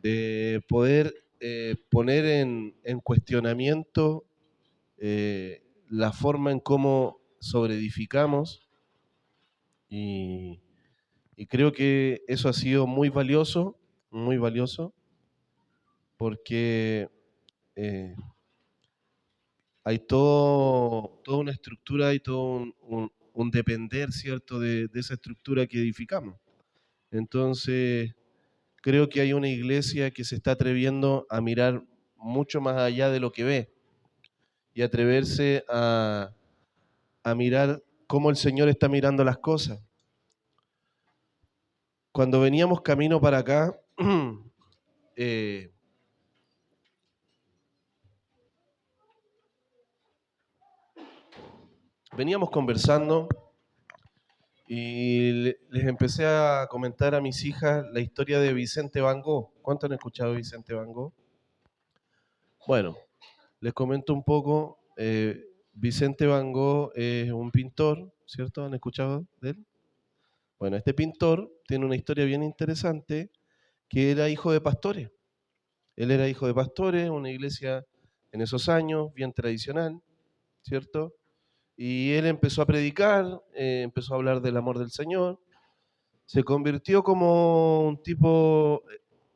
de poder poner en cuestionamiento la forma en cómo sobreedificamos y, y creo que eso ha sido muy valioso, porque eh, hay toda una estructura, hay todo un depender, ¿cierto?, de esa estructura que edificamos. Entonces, creo que hay una iglesia que se está atreviendo a mirar mucho más allá de lo que ve y atreverse a mirar cómo el Señor está mirando las cosas. Cuando veníamos camino para acá, eh, veníamos conversando y les empecé a comentar a mis hijas la historia de Vicente Van Gogh. ¿Cuánto han escuchado de Vicente Van Gogh? Bueno, les comento un poco. Vicente Van Gogh es un pintor, ¿cierto? ¿Han escuchado de él? Bueno, este pintor tiene una historia bien interesante, que era hijo de pastores. Él era hijo de pastores, una iglesia en esos años, bien tradicional, ¿cierto? Y él empezó a predicar, empezó a hablar del amor del Señor, se convirtió como un tipo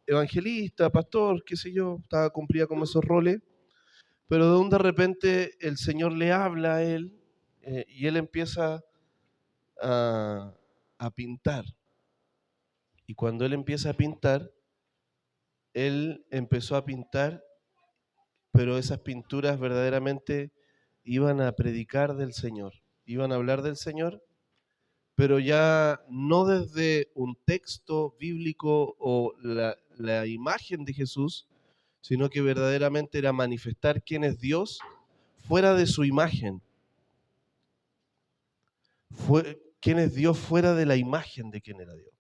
evangelista, pastor, qué sé yo, cumplía como esos roles, pero de repente el Señor le habla a él y él empieza a, a pintar. Y cuando él empieza a pintar, él empezó a pintar, pero esas pinturas verdaderamente iban a predicar del Señor, iban a hablar del Señor, pero ya no desde un texto bíblico o la imagen de Jesús, sino que verdaderamente era manifestar quién es Dios fuera de su imagen, quién es Dios fuera de la imagen de quién era Dios,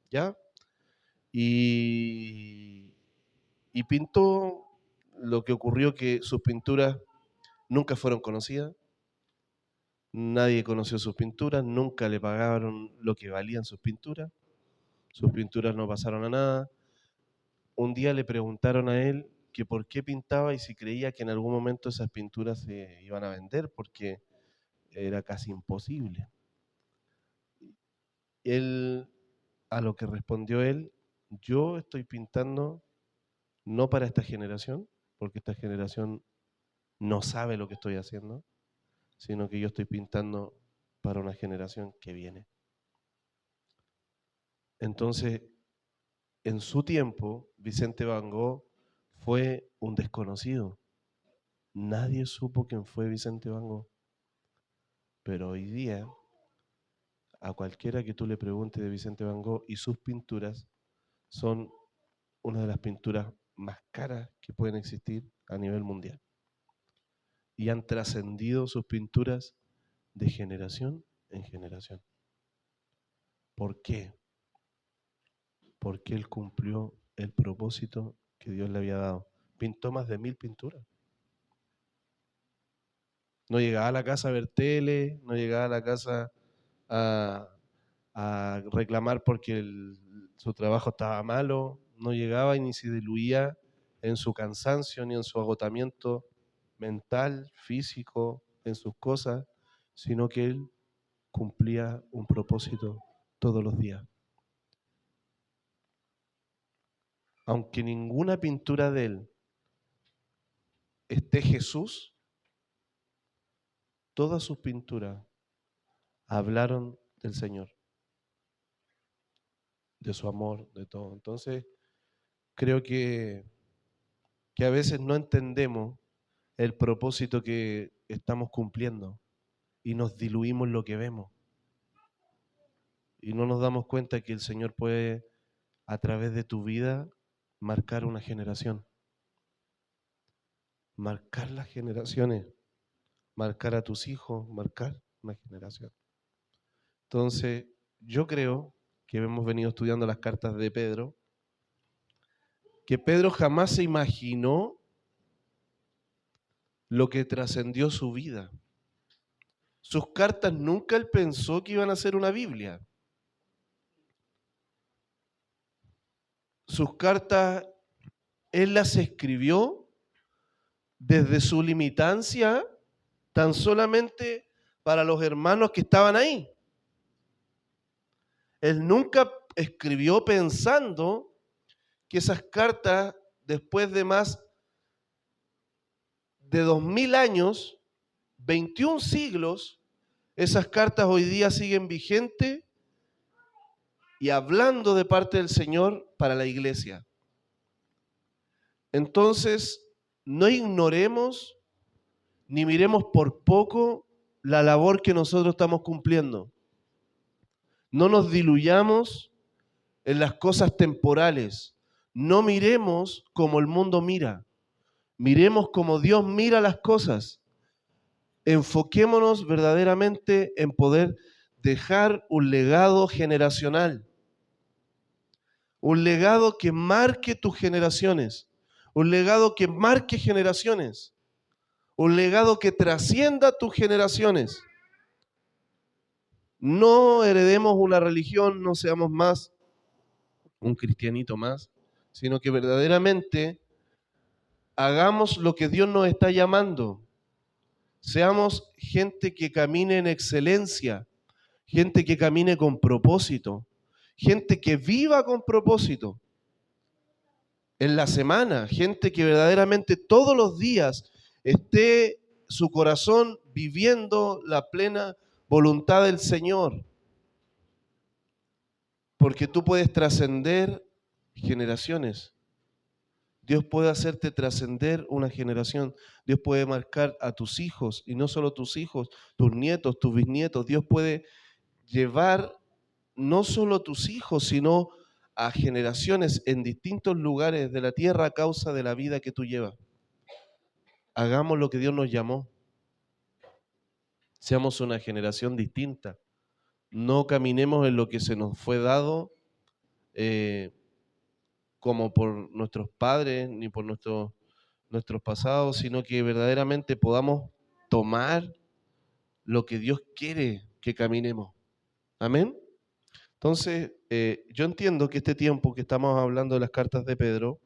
¿ya? Y, y pintó. Lo que ocurrió que sus pinturas nunca fueron conocidas, nadie conoció sus pinturas, nunca le pagaron lo que valían sus pinturas no pasaron a nada. Un día le preguntaron a él que por qué pintaba y si creía que en algún momento esas pinturas se iban a vender, porque era casi imposible. Él, a lo que respondió él, yo estoy pintando no para esta generación, porque esta generación no sabe lo que estoy haciendo, sino que yo estoy pintando para una generación que viene. Entonces, en su tiempo, Vicente Van Gogh fue un desconocido. Nadie supo quién fue Vicente Van Gogh. Pero hoy día, a cualquiera que tú le preguntes de Vicente Van Gogh y sus pinturas, son una de las pinturas más caras que pueden existir a nivel mundial. Y han trascendido sus pinturas de generación en generación. ¿Por qué? Porque él cumplió el propósito que Dios le había dado. Pintó más de 1000 pinturas. No llegaba a la casa a ver tele, no llegaba a la casa a, a reclamar porque su trabajo estaba malo, no llegaba y ni se diluía en su cansancio ni en su agotamiento mental, físico, en sus cosas, sino que él cumplía un propósito todos los días. Aunque ninguna pintura de él esté Jesús, todas sus pinturas hablaron del Señor, de su amor, de todo. Entonces, creo que a veces no entendemos el propósito que estamos cumpliendo y nos diluimos lo que vemos. Y no nos damos cuenta que el Señor puede, a través de tu vida, marcar una generación. Marcar las generaciones. Marcar a tus hijos, marcar una generación. Entonces, yo creo que hemos venido estudiando las cartas de Pedro, que Pedro jamás se imaginó lo que trascendió su vida. Sus cartas nunca él pensó que iban a ser una Biblia. Sus cartas Él las escribió desde su limitancia tan solamente para los hermanos que estaban ahí. Él nunca escribió pensando que esas cartas, después de más de 2000 años, 21 siglos, esas cartas hoy día siguen vigentes y hablando de parte del Señor para la iglesia. Entonces, no ignoremos ni miremos por poco la labor que nosotros estamos cumpliendo. No nos diluyamos en las cosas temporales. No miremos como el mundo mira. Miremos como Dios mira las cosas. Enfoquémonos verdaderamente en poder dejar un legado generacional. Un legado que marque tus generaciones. Un legado que marque generaciones. Un legado que trascienda tus generaciones. No heredemos una religión, no seamos más un cristianito más, sino que verdaderamente hagamos lo que Dios nos está llamando. Seamos gente que camine en excelencia, gente que camine con propósito, gente que viva con propósito. En la semana, gente que verdaderamente todos los días esté su corazón viviendo la plena voluntad del Señor. Porque tú puedes trascender generaciones. Dios puede hacerte trascender una generación. Dios puede marcar a tus hijos, y no solo tus hijos, tus nietos, tus bisnietos. Dios puede llevar no solo a tus hijos, sino a generaciones en distintos lugares de la tierra a causa de la vida que tú llevas. Hagamos lo que Dios nos llamó. Seamos una generación distinta. No caminemos en lo que se nos fue dado como por nuestros padres ni por nuestros pasados, sino que verdaderamente podamos tomar lo que Dios quiere que caminemos. Amén. Entonces, yo entiendo que este tiempo que estamos hablando de las cartas de Pedro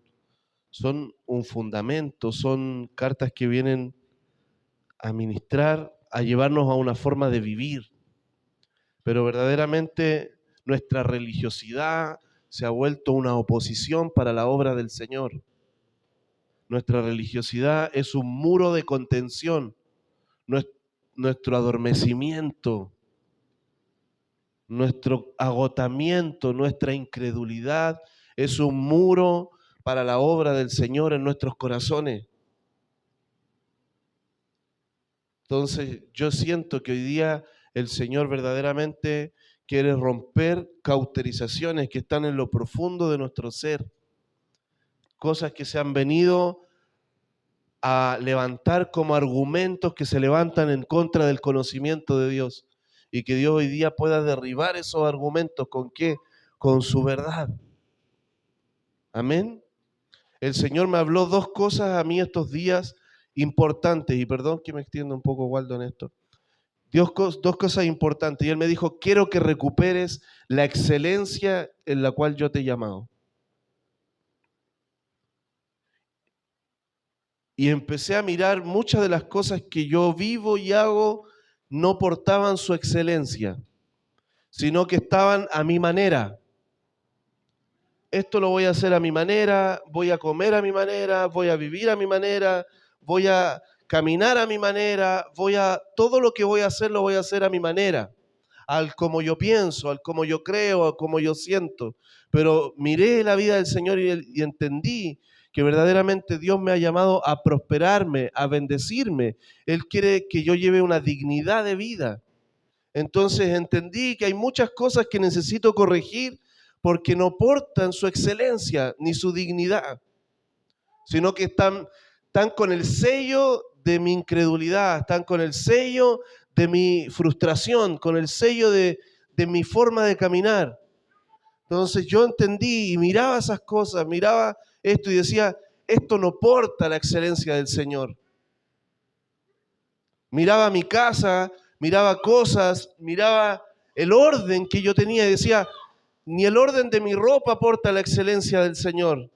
son un fundamento, son cartas que vienen a ministrar, a llevarnos a una forma de vivir. Pero verdaderamente nuestra religiosidad se ha vuelto una oposición para la obra del Señor. Nuestra religiosidad es un muro de contención, nuestro adormecimiento, nuestro agotamiento, nuestra incredulidad es un muro para la obra del Señor en nuestros corazones. Entonces yo siento que hoy día el Señor verdaderamente quiere romper cauterizaciones que están en lo profundo de nuestro ser, cosas que se han venido a levantar como argumentos que se levantan en contra del conocimiento de Dios, y que Dios hoy día pueda derribar esos argumentos. ¿Con qué? Con su verdad. Amén. El Señor me habló dos cosas a mí estos días importantes, y perdón que me extienda un poco, Waldo, en esto. Dos cosas importantes, y Él me dijo: quiero que recuperes la excelencia en la cual yo te he llamado. Y empecé a mirar muchas de las cosas que yo vivo y hago no portaban su excelencia, sino que estaban a mi manera. Esto lo voy a hacer a mi manera, voy a comer a mi manera, voy a vivir a mi manera, voy a caminar a mi manera, todo lo que voy a hacer lo voy a hacer a mi manera, al como yo pienso, al como yo creo, al como yo siento. Pero miré la vida del Señor y entendí que verdaderamente Dios me ha llamado a prosperarme, a bendecirme. Él quiere que yo lleve una dignidad de vida. Entonces entendí que hay muchas cosas que necesito corregir porque no portan su excelencia ni su dignidad, sino que están con el sello de mi incredulidad, están con el sello de mi frustración, con el sello de mi forma de caminar. Entonces yo entendí y miraba esas cosas, miraba esto y decía: esto no porta la excelencia del Señor. Miraba mi casa, miraba cosas, miraba el orden que yo tenía y decía: ni el orden de mi ropa porta la excelencia del Señor.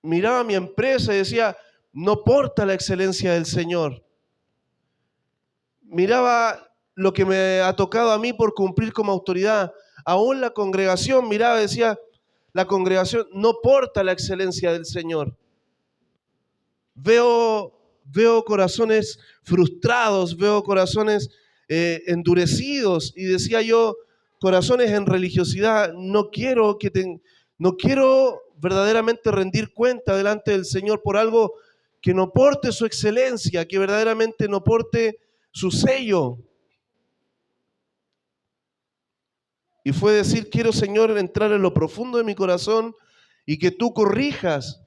miraba mi empresa y decía, no porta la excelencia del Señor. Miraba lo que me ha tocado a mí por cumplir como autoridad. Aún la congregación miraba y decía, la congregación no porta la excelencia del Señor. Veo corazones frustrados, veo corazones endurecidos, y decía yo, corazones en religiosidad, no quiero verdaderamente rendir cuenta delante del Señor por algo que no porte su excelencia, que verdaderamente no porte su sello. Y fue decir, quiero, Señor, entrar en lo profundo de mi corazón y que tú corrijas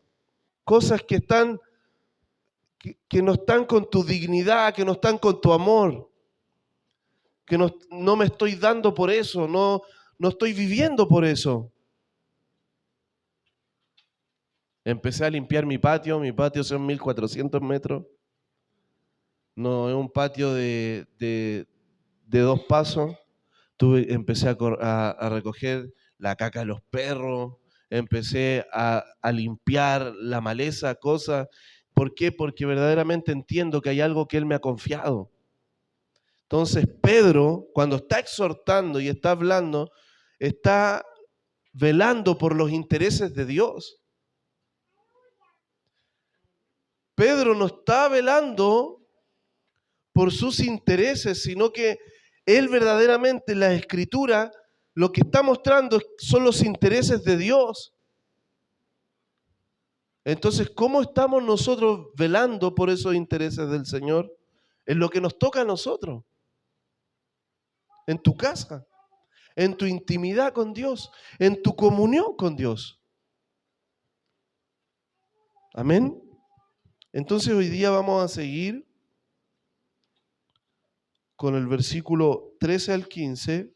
cosas que no están con tu dignidad, que no están con tu amor, que no me estoy dando por eso, no estoy viviendo por eso. Empecé a limpiar mi patio son 1400 metros, no es un patio de 2 pasos. Empecé a recoger la caca de los perros, empecé a limpiar la maleza, cosas. ¿Por qué? Porque verdaderamente entiendo que hay algo que Él me ha confiado. Entonces Pedro, cuando está exhortando y está hablando, está velando por los intereses de Dios. Pedro no está velando por sus intereses, sino que él verdaderamente en la Escritura lo que está mostrando son los intereses de Dios. Entonces, ¿cómo estamos nosotros velando por esos intereses del Señor? En lo que nos toca a nosotros, en tu casa, en tu intimidad con Dios, en tu comunión con Dios. Amén. Entonces hoy día vamos a seguir con el versículo 13 al 15.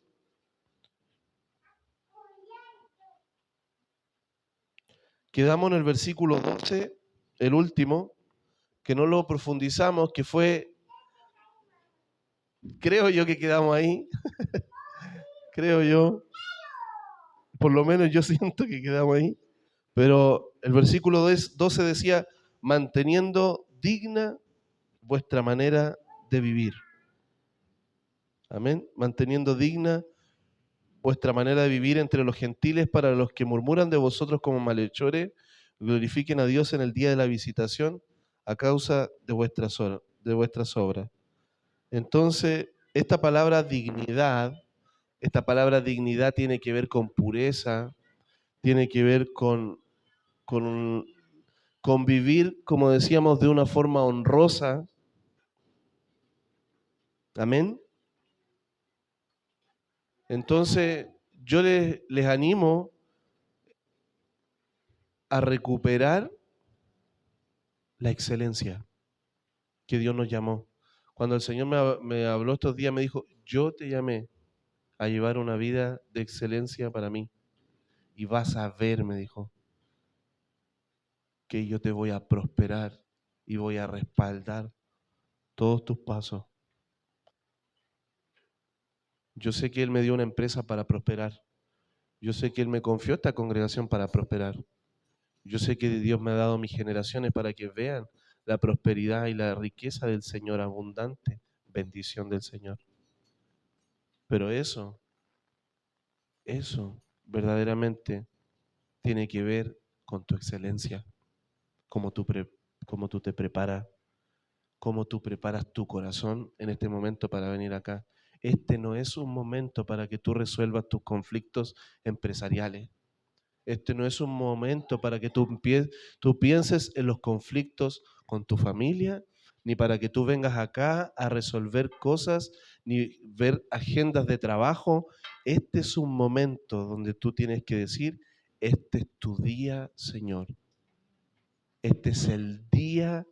Quedamos en el versículo 12, el último, que no lo profundizamos, que fue, creo yo que quedamos ahí, creo yo, por lo menos yo siento que quedamos ahí, pero el versículo 12 decía, manteniendo digna vuestra manera de vivir. Amén. Manteniendo digna vuestra manera de vivir entre los gentiles, para los que murmuran de vosotros como malhechores, glorifiquen a Dios en el día de la visitación a causa de vuestras obras. Entonces, esta palabra dignidad tiene que ver con pureza, tiene que ver con vivir, como decíamos, de una forma honrosa. Amén. Entonces, yo les animo a recuperar la excelencia que Dios nos llamó. Cuando el Señor me habló estos días, me dijo, yo te llamé a llevar una vida de excelencia para mí. Y vas a ver, me dijo, que yo te voy a prosperar y voy a respaldar todos tus pasos. Yo sé que Él me dio una empresa para prosperar. Yo sé que Él me confió esta congregación para prosperar. Yo sé que Dios me ha dado mis generaciones para que vean la prosperidad y la riqueza del Señor, abundante bendición del Señor. Pero eso verdaderamente tiene que ver con tu excelencia, cómo tú te preparas, cómo tú preparas tu corazón en este momento para venir acá. Este no es un momento para que tú resuelvas tus conflictos empresariales. Este no es un momento para que tú pienses en los conflictos con tu familia, ni para que tú vengas acá a resolver cosas, ni ver agendas de trabajo. Este es un momento donde tú tienes que decir, este es tu día, Señor. Este es el día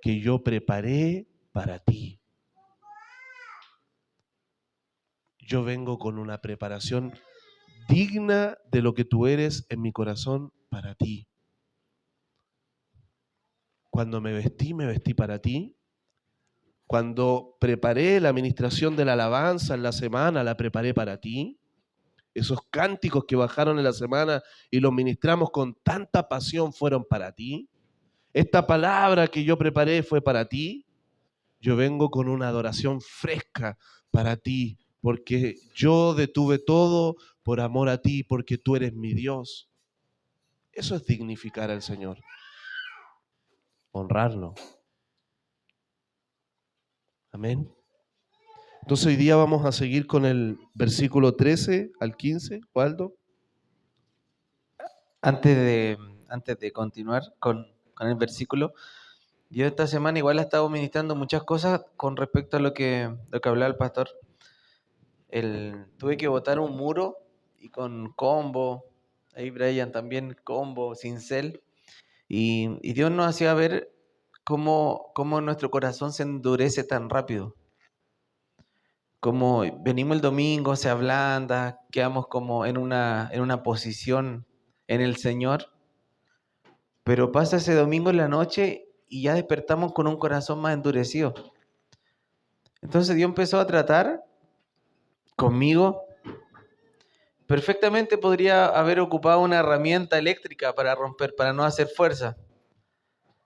que yo preparé para ti. Yo vengo con una preparación digna de lo que tú eres en mi corazón para ti. Cuando me vestí para ti. Cuando preparé la administración de la alabanza en la semana, la preparé para ti. esos cánticos que bajaron en la semana y los ministramos con tanta pasión fueron para ti. Esta palabra que yo preparé fue para ti. Yo vengo con una adoración fresca para ti, porque yo detuve todo por amor a ti, porque tú eres mi Dios. Eso es dignificar al Señor, honrarlo. Amén. Entonces hoy día vamos a seguir con el versículo 13 al 15, Waldo. Antes de continuar con el versículo, yo esta semana igual he estado ministrando muchas cosas con respecto a lo que hablaba el pastor. Tuve que botar un muro y con combo, ahí Brian también, combo, cincel, y Dios nos hacía ver cómo nuestro corazón se endurece tan rápido. Como venimos el domingo, se ablanda, quedamos como en una posición en el Señor, pero pasa ese domingo en la noche y ya despertamos con un corazón más endurecido. Entonces Dios empezó a tratar conmigo. Perfectamente podría haber ocupado una herramienta eléctrica para romper, para no hacer fuerza.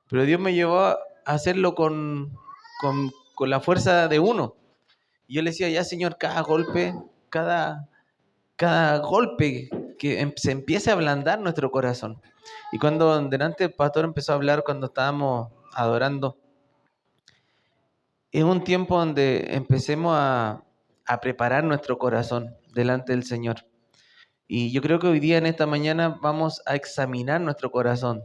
Pero Dios me llevó a hacerlo con la fuerza de uno. Y yo le decía, ya Señor, cada golpe que se empiece a ablandar nuestro corazón. Y cuando delante el pastor empezó a hablar, cuando estábamos adorando, es un tiempo donde empecemos a preparar nuestro corazón delante del Señor. Y yo creo que hoy día, en esta mañana, vamos a examinar nuestro corazón,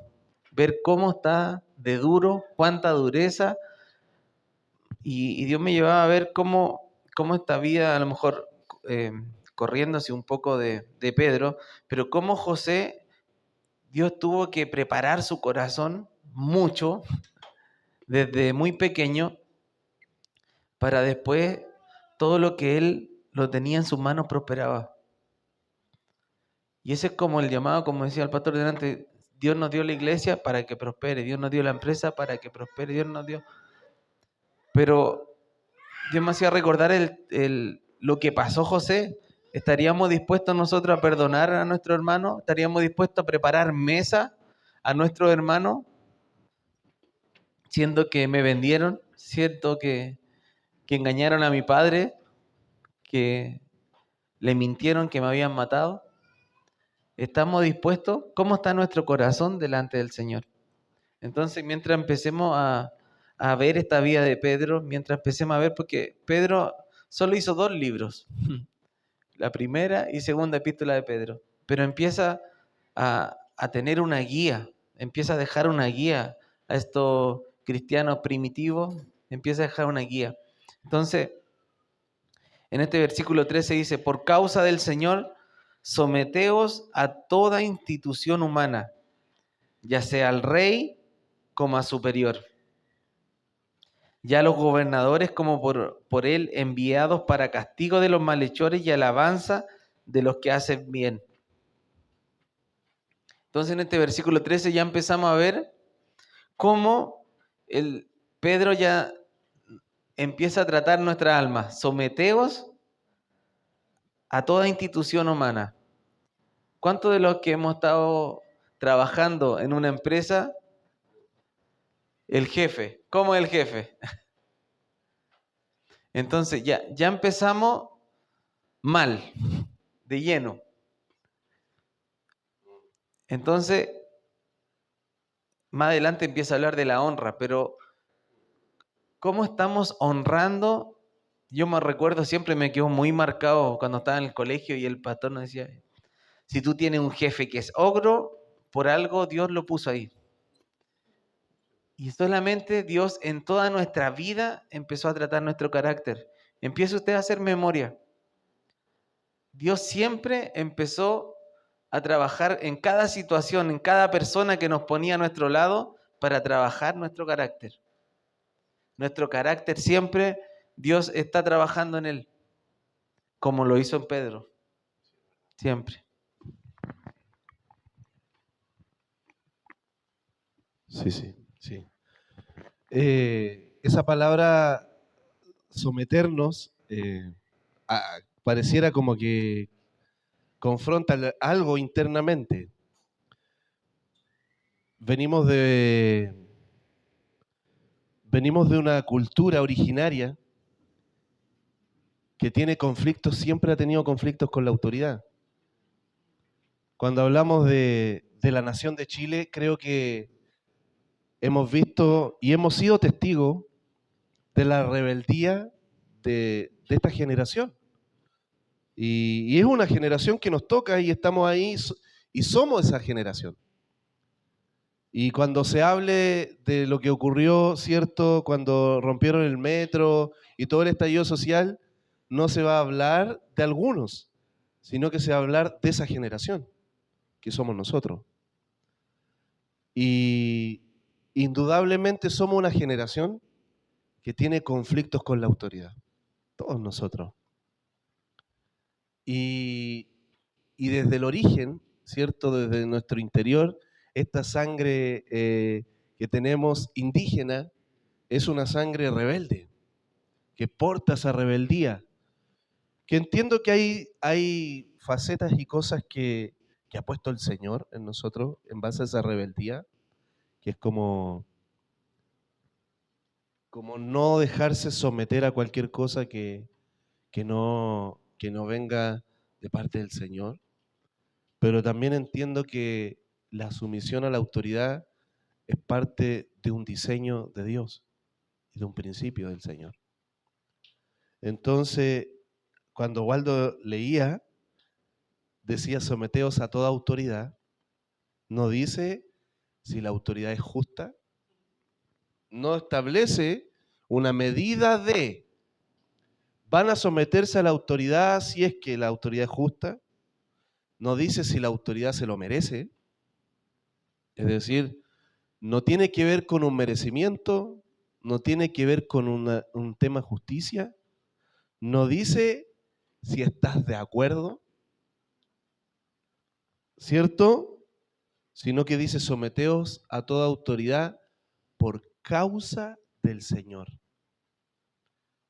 ver cómo está de duro, cuánta dureza. Y Dios me llevaba a ver cómo esta vida, a lo mejor corriéndose un poco de Pedro, pero cómo José, Dios tuvo que preparar su corazón mucho, desde muy pequeño, para después todo lo que él lo tenía en sus manos prosperaba. Y ese es como el llamado, como decía el pastor delante, Dios nos dio la iglesia para que prospere, Dios nos dio la empresa para que prospere, Dios nos dio... Pero Dios me hacía recordar lo que pasó José. ¿Estaríamos dispuestos nosotros a perdonar a nuestro hermano? ¿Estaríamos dispuestos a preparar mesa a nuestro hermano? Siendo que me vendieron, siento que engañaron a mi padre, que le mintieron que me habían matado. ¿Estamos dispuestos? ¿Cómo está nuestro corazón delante del Señor? Entonces, mientras empecemos a ver esta vida de Pedro, mientras empecemos a ver, porque Pedro solo hizo 2 libros, la primera y segunda epístola de Pedro, pero empieza a tener una guía, empieza a dejar una guía a estos cristianos primitivos, empieza a dejar una guía. Entonces, en este versículo 13 dice, por causa del Señor, someteos a toda institución humana, ya sea al rey como a superior, ya los gobernadores como por él enviados para castigo de los malhechores y alabanza de los que hacen bien. Entonces en este versículo 13 ya empezamos a ver cómo Pedro ya empieza a tratar nuestra alma. Someteos a toda institución humana. ¿Cuántos de los que hemos estado trabajando en una empresa, el jefe? ¿Cómo es el jefe? Entonces ya empezamos mal, de lleno. Entonces, más adelante empieza a hablar de la honra, pero ¿cómo estamos honrando? Yo me recuerdo, siempre me quedó muy marcado cuando estaba en el colegio y el pastor nos decía, si tú tienes un jefe que es ogro, por algo Dios lo puso ahí. Y solamente Dios en toda nuestra vida empezó a tratar nuestro carácter. Empieza usted a hacer memoria. Dios siempre empezó a trabajar en cada situación, en cada persona que nos ponía a nuestro lado para trabajar nuestro carácter. Nuestro carácter siempre, Dios está trabajando en él, como lo hizo en Pedro. Siempre. Sí. Esa palabra someternos pareciera como que confronta algo internamente. Venimos de una cultura originaria que tiene conflictos, siempre ha tenido conflictos con la autoridad. Cuando hablamos de la nación de Chile, creo que hemos visto y hemos sido testigos de la rebeldía de esta generación. Y es una generación que nos toca y estamos ahí y somos esa generación. Y cuando se hable de lo que ocurrió, ¿cierto? Cuando rompieron el metro y todo el estallido social, no se va a hablar de algunos, sino que se va a hablar de esa generación, que somos nosotros. Y indudablemente somos una generación que tiene conflictos con la autoridad, todos nosotros. Y, y desde el origen, ¿cierto? Desde nuestro interior, esta sangre que tenemos indígena es una sangre rebelde, que porta esa rebeldía, que entiendo que hay facetas y cosas que ha puesto el Señor en nosotros en base a esa rebeldía, que es como no dejarse someter a cualquier cosa que no venga de parte del Señor. Pero también entiendo que la sumisión a la autoridad es parte de un diseño de Dios y de un principio del Señor. Entonces, cuando Waldo leía, decía someteos a toda autoridad, no dice si la autoridad es justa, no establece una medida de van a someterse a la autoridad si es que la autoridad es justa, no dice si la autoridad se lo merece, es decir, no tiene que ver con un merecimiento, no tiene que ver con un tema justicia, no dice si estás de acuerdo, ¿cierto? Sino que dice someteos a toda autoridad por causa del Señor.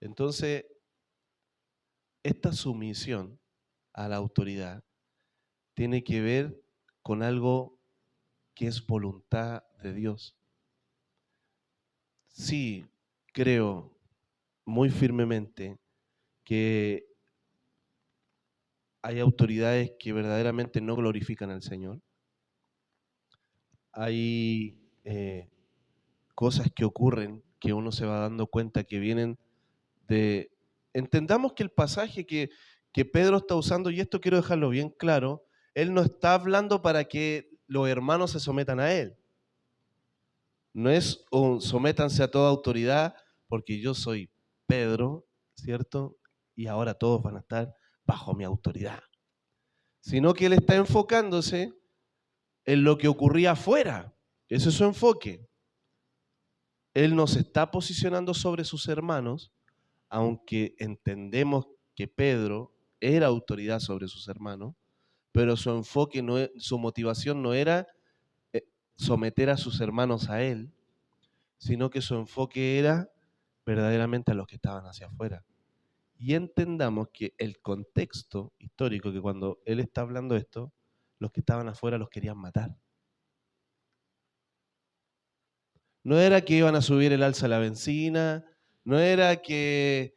Entonces, esta sumisión a la autoridad tiene que ver con algo que es voluntad de Dios. Sí, creo muy firmemente que hay autoridades que verdaderamente no glorifican al Señor. Hay cosas que ocurren que uno se va dando cuenta que vienen de... Entendamos que el pasaje que Pedro está usando, y esto quiero dejarlo bien claro, él no está hablando para que los hermanos se sometan a él. No es un sométanse a toda autoridad porque yo soy Pedro, ¿cierto? Y ahora todos van a estar bajo mi autoridad. Sino que él está enfocándose en lo que ocurría afuera. Ese es su enfoque. Él no se está posicionando sobre sus hermanos, aunque entendemos que Pedro era autoridad sobre sus hermanos, pero su enfoque, su motivación no era someter a sus hermanos a él, sino que su enfoque era verdaderamente a los que estaban hacia afuera. Y entendamos que el contexto histórico, que cuando él está hablando esto, los que estaban afuera los querían matar. No era que iban a subir el alza a la benzina, no era que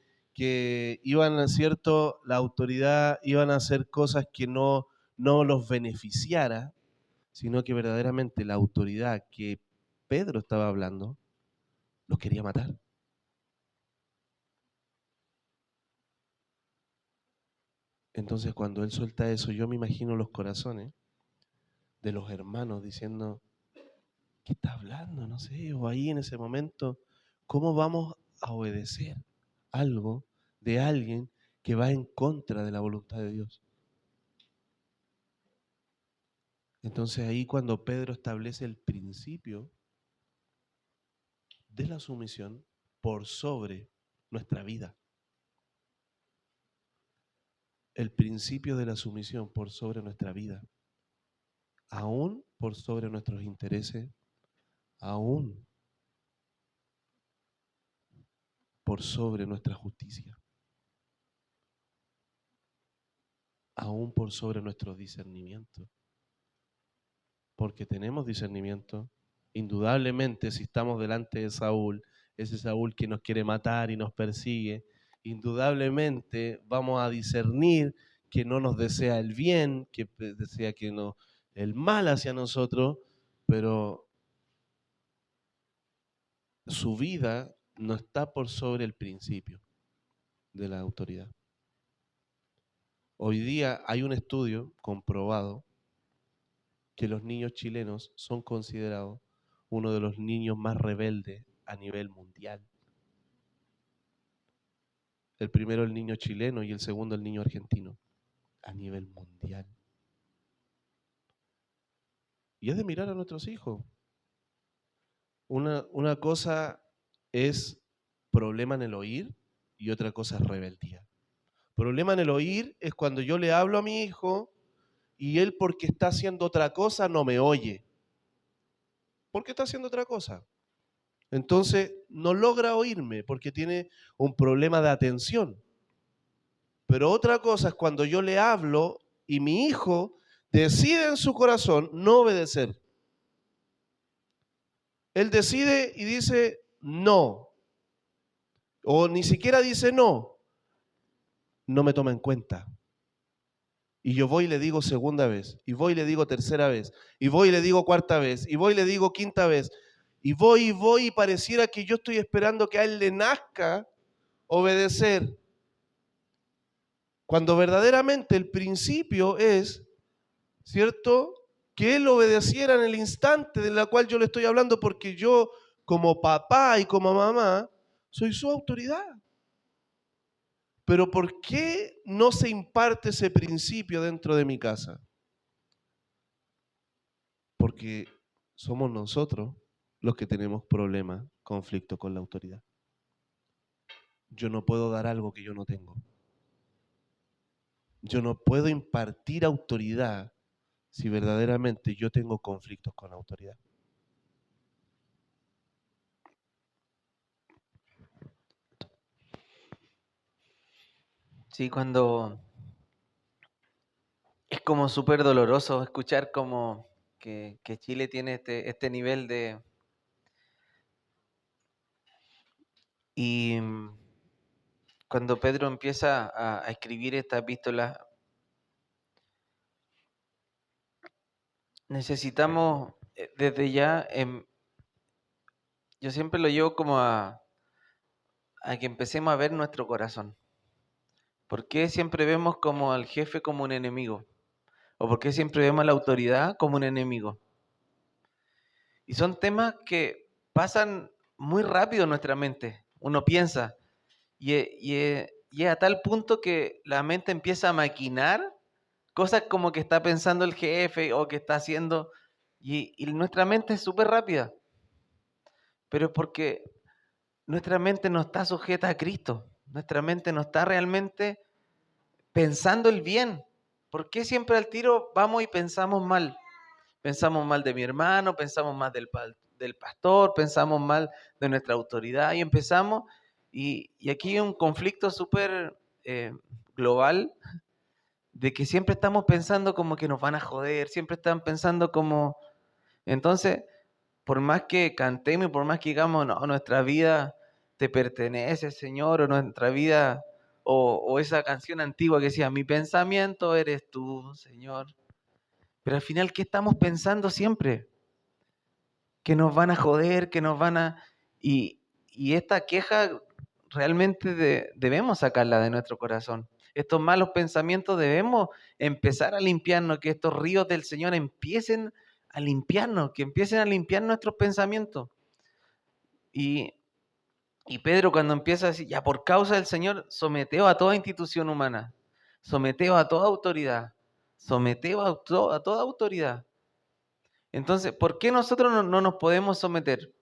iban, ¿cierto? La autoridad iban a hacer cosas que no los beneficiara, sino que verdaderamente la autoridad que Pedro estaba hablando los quería matar. Entonces cuando él suelta eso, yo me imagino los corazones de los hermanos diciendo, ¿qué está hablando? No sé, o ahí en ese momento, ¿cómo vamos a obedecer algo de alguien que va en contra de la voluntad de Dios? Entonces ahí cuando Pedro establece el principio de la sumisión por sobre nuestra vida. El principio de la sumisión por sobre nuestra vida. Aún por sobre nuestros intereses, aún por sobre nuestra justicia. aún por sobre nuestro discernimiento. Porque tenemos discernimiento. Indudablemente, si estamos delante de Saúl, ese Saúl que nos quiere matar y nos persigue, indudablemente vamos a discernir que no nos desea el bien, que desea que no el mal hacia nosotros, pero su vida no está por sobre el principio de la autoridad. Hoy día hay un estudio comprobado que los niños chilenos son considerados uno de los niños más rebeldes a nivel mundial. El primero el niño chileno y el segundo el niño argentino a nivel mundial. Y es de mirar a nuestros hijos. Una cosa es problema en el oír y otra cosa es rebeldía. Problema en el oír es cuando yo le hablo a mi hijo y él, porque está haciendo otra cosa, no me oye. Porque está haciendo otra cosa. Entonces no logra oírme porque tiene un problema de atención. Pero otra cosa es cuando yo le hablo y mi hijo decide en su corazón no obedecer. Él decide y dice no. O ni siquiera dice no. No me toma en cuenta. Y yo voy y le digo segunda vez. Y voy y le digo tercera vez. Y voy y le digo cuarta vez. Y voy y le digo quinta vez. Y voy y pareciera que yo estoy esperando que a él le nazca obedecer. Cuando verdaderamente el principio es, ¿cierto?, que él obedeciera en el instante de la cual yo le estoy hablando, porque yo, como papá y como mamá, soy su autoridad. Pero ¿por qué no se imparte ese principio dentro de mi casa? Porque somos nosotros los que tenemos problemas, conflicto con la autoridad. Yo no puedo dar algo que yo no tengo. Yo no puedo impartir autoridad si verdaderamente yo tengo conflictos con la autoridad. Sí, cuando es como súper doloroso escuchar como que Chile tiene este nivel de... Y cuando Pedro empieza a escribir esta epístola, necesitamos desde ya, yo siempre lo llevo como a que empecemos a ver nuestro corazón. ¿Por qué siempre vemos como al jefe como un enemigo? ¿O por qué siempre vemos a la autoridad como un enemigo? Y son temas que pasan muy rápido en nuestra mente. Uno piensa y es a tal punto que la mente empieza a maquinar cosas como que está pensando el jefe o que está haciendo. Y nuestra mente es súper rápida. Pero es porque nuestra mente no está sujeta a Cristo. Nuestra mente no está realmente pensando el bien. ¿Por qué siempre al tiro vamos y pensamos mal? Pensamos mal de mi hermano, pensamos mal del pastor, pensamos mal de nuestra autoridad y empezamos, y aquí hay un conflicto súper global de que siempre estamos pensando como que nos van a joder, siempre están pensando como... Entonces, por más que cantemos y por más que digamos, no, nuestra vida te pertenece, Señor, o nuestra vida, o esa canción antigua que decía, mi pensamiento eres tú, Señor. Pero al final, ¿qué estamos pensando siempre? Que nos van a joder, que nos van a... Y esta queja realmente debemos sacarla de nuestro corazón. Estos malos pensamientos debemos empezar a limpiarnos, que estos ríos del Señor empiecen a limpiarnos, que empiecen a limpiar nuestros pensamientos. Y Pedro cuando empieza a decir, ya por causa del Señor, someteo a toda institución humana, someteo a toda autoridad, someteo a toda autoridad. Entonces, ¿por qué nosotros no nos podemos someter?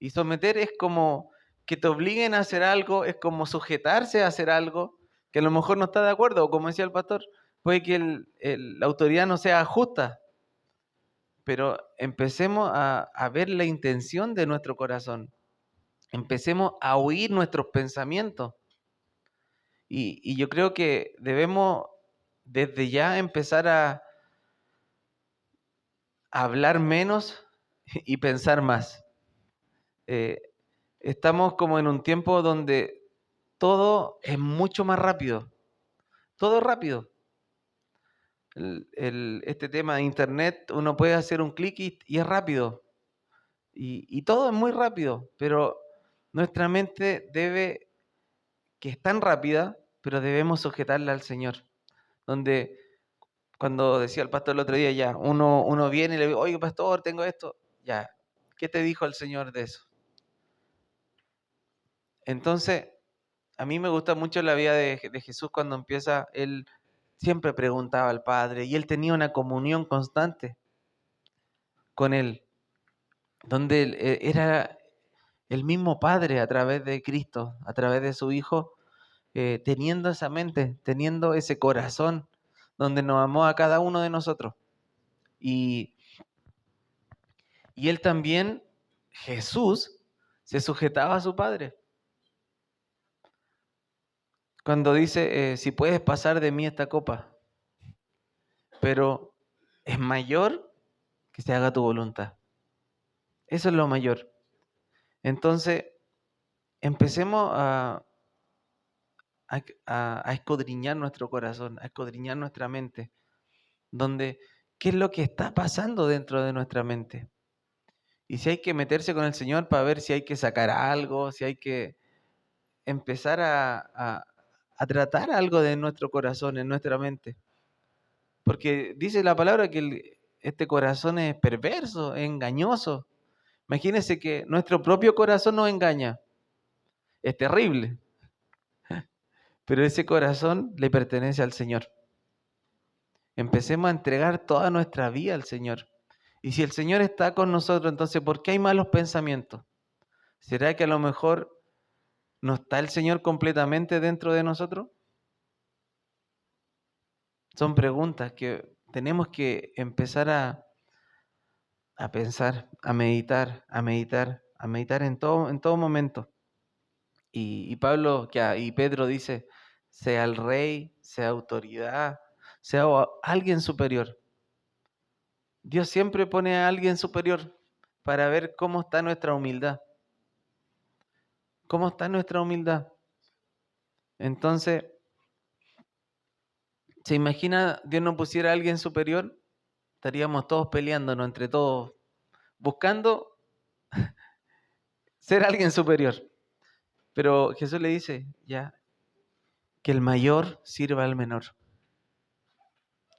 Y someter es como que te obliguen a hacer algo, es como sujetarse a hacer algo que a lo mejor no está de acuerdo, o como decía el pastor, puede que la autoridad no sea justa, pero empecemos a ver la intención de nuestro corazón, empecemos a oír nuestros pensamientos. Y yo creo que debemos desde ya empezar a hablar menos y pensar más. Eh, Estamos como en un tiempo donde todo es mucho más rápido, todo es rápido. Este tema de internet, uno puede hacer un clic y es rápido, y todo es muy rápido, pero nuestra mente que es tan rápida, pero debemos sujetarla al Señor. Donde cuando decía el pastor el otro día, ya, uno viene y le dice, oye pastor, tengo esto, ya, ¿qué te dijo el Señor de eso? Entonces, a mí me gusta mucho la vida de Jesús cuando empieza, él siempre preguntaba al Padre y él tenía una comunión constante con él, donde él, era el mismo Padre a través de Cristo, a través de su Hijo, teniendo esa mente, teniendo ese corazón donde nos amó a cada uno de nosotros. Y él también, Jesús, se sujetaba a su Padre. Cuando dice, si puedes pasar de mí esta copa, pero es mayor que se haga tu voluntad. Eso es lo mayor. Entonces, empecemos a escudriñar nuestro corazón, a escudriñar nuestra mente, donde qué es lo que está pasando dentro de nuestra mente. Y si hay que meterse con el Señor para ver si hay que sacar algo, si hay que empezar a tratar algo de nuestro corazón, en nuestra mente. Porque dice la palabra que este corazón es perverso, es engañoso. Imagínense que nuestro propio corazón nos engaña. Es terrible. Pero ese corazón le pertenece al Señor. Empecemos a entregar toda nuestra vida al Señor. Y si el Señor está con nosotros, entonces, ¿por qué hay malos pensamientos? ¿Será que a lo mejor no está el Señor completamente dentro de nosotros? Son preguntas que tenemos que empezar a pensar, a meditar, a meditar, a meditar en todo momento. Y Pablo y Pedro dice, sea el rey, sea autoridad, sea alguien superior. Dios siempre pone a alguien superior para ver cómo está nuestra humildad. ¿Cómo está nuestra humildad? Entonces, ¿se imagina Dios no pusiera a alguien superior? Estaríamos todos peleándonos entre todos, buscando ser alguien superior. Pero Jesús le dice, ya, que el mayor sirva al menor.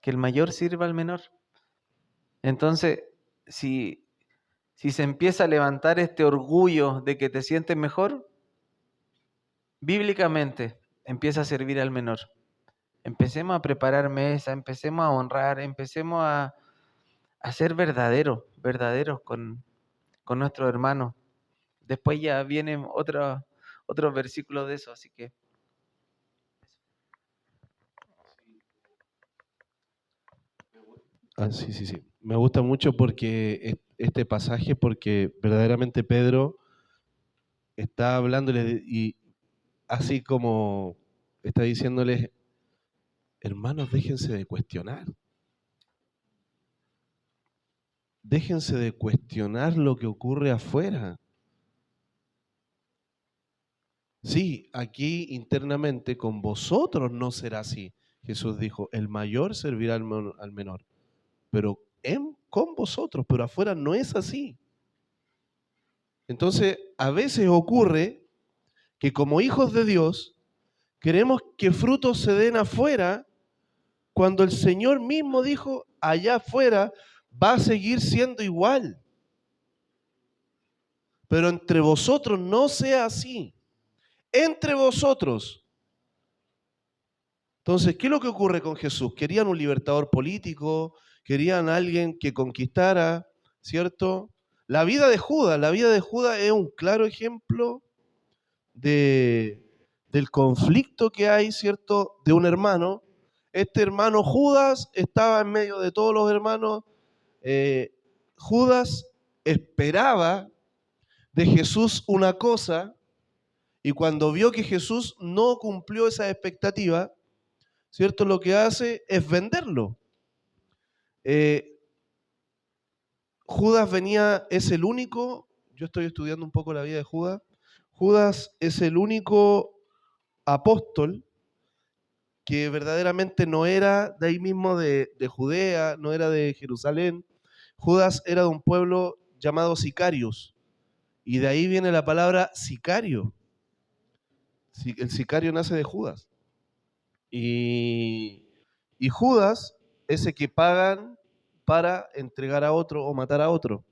Que el mayor sirva al menor. Entonces, si se empieza a levantar este orgullo de que te sientes mejor, bíblicamente empieza a servir al menor. Empecemos a preparar mesa, empecemos a honrar, empecemos a ser verdaderos con nuestros hermanos. Después ya vienen otros versículos de eso, así que... Sí. Me gusta mucho porque este pasaje, porque verdaderamente Pedro está hablándole y así como está diciéndoles, hermanos, déjense de cuestionar. Déjense de cuestionar lo que ocurre afuera. Sí, aquí internamente con vosotros no será así. Jesús dijo, el mayor servirá al menor, pero con vosotros, pero afuera no es así. Entonces, a veces ocurre que como hijos de Dios, queremos que frutos se den afuera, cuando el Señor mismo dijo, allá afuera va a seguir siendo igual. Pero entre vosotros no sea así. Entre vosotros. Entonces, ¿qué es lo que ocurre con Jesús? Querían un libertador político, querían alguien que conquistara, ¿cierto? La vida de Judas es un claro ejemplo del conflicto que hay, ¿cierto? De un hermano. Este hermano Judas estaba en medio de todos los hermanos. Judas esperaba de Jesús una cosa y cuando vio que Jesús no cumplió esa expectativa, ¿cierto? Lo que hace es venderlo. Judas es el único, yo estoy estudiando un poco la vida de Judas, Judas es el único apóstol que verdaderamente no era de ahí mismo de Judea, no era de Jerusalén. Judas era de un pueblo llamado Sicarios, y de ahí viene la palabra sicario. El sicario nace de Judas. Y, y Judas es el que pagan para entregar a otro o matar a otro.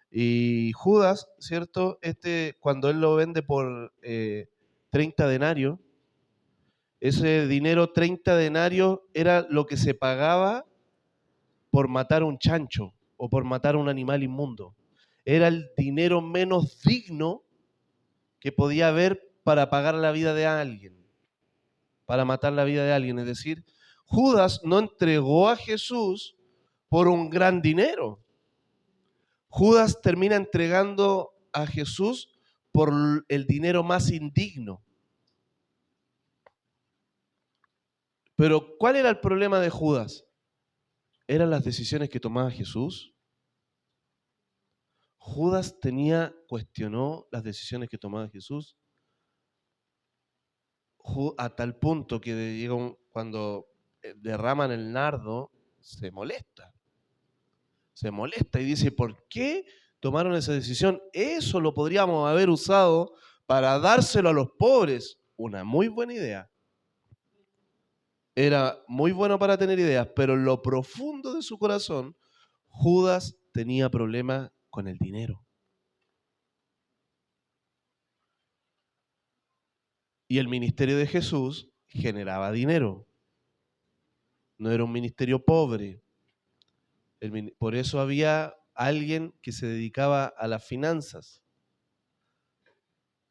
Y Judas, ¿cierto? Cuando él lo vende por 30 denarios, ese dinero, 30 denarios, era lo que se pagaba por matar a un chancho o por matar a un animal inmundo. Era el dinero menos digno que podía haber para pagar la vida de alguien, para matar la vida de alguien. Es decir, Judas no entregó a Jesús por un gran dinero. Judas termina entregando a Jesús por el dinero más indigno. Pero ¿cuál era el problema de Judas? ¿Eran las decisiones que tomaba Jesús? Judas cuestionó las decisiones que tomaba Jesús a tal punto que cuando derraman el nardo, se molesta. Se molesta y dice, ¿por qué tomaron esa decisión? Eso lo podríamos haber usado para dárselo a los pobres. Una muy buena idea. Era muy bueno para tener ideas, pero en lo profundo de su corazón, Judas tenía problemas con el dinero. Y el ministerio de Jesús generaba dinero. No era un ministerio pobre. Por eso había alguien que se dedicaba a las finanzas.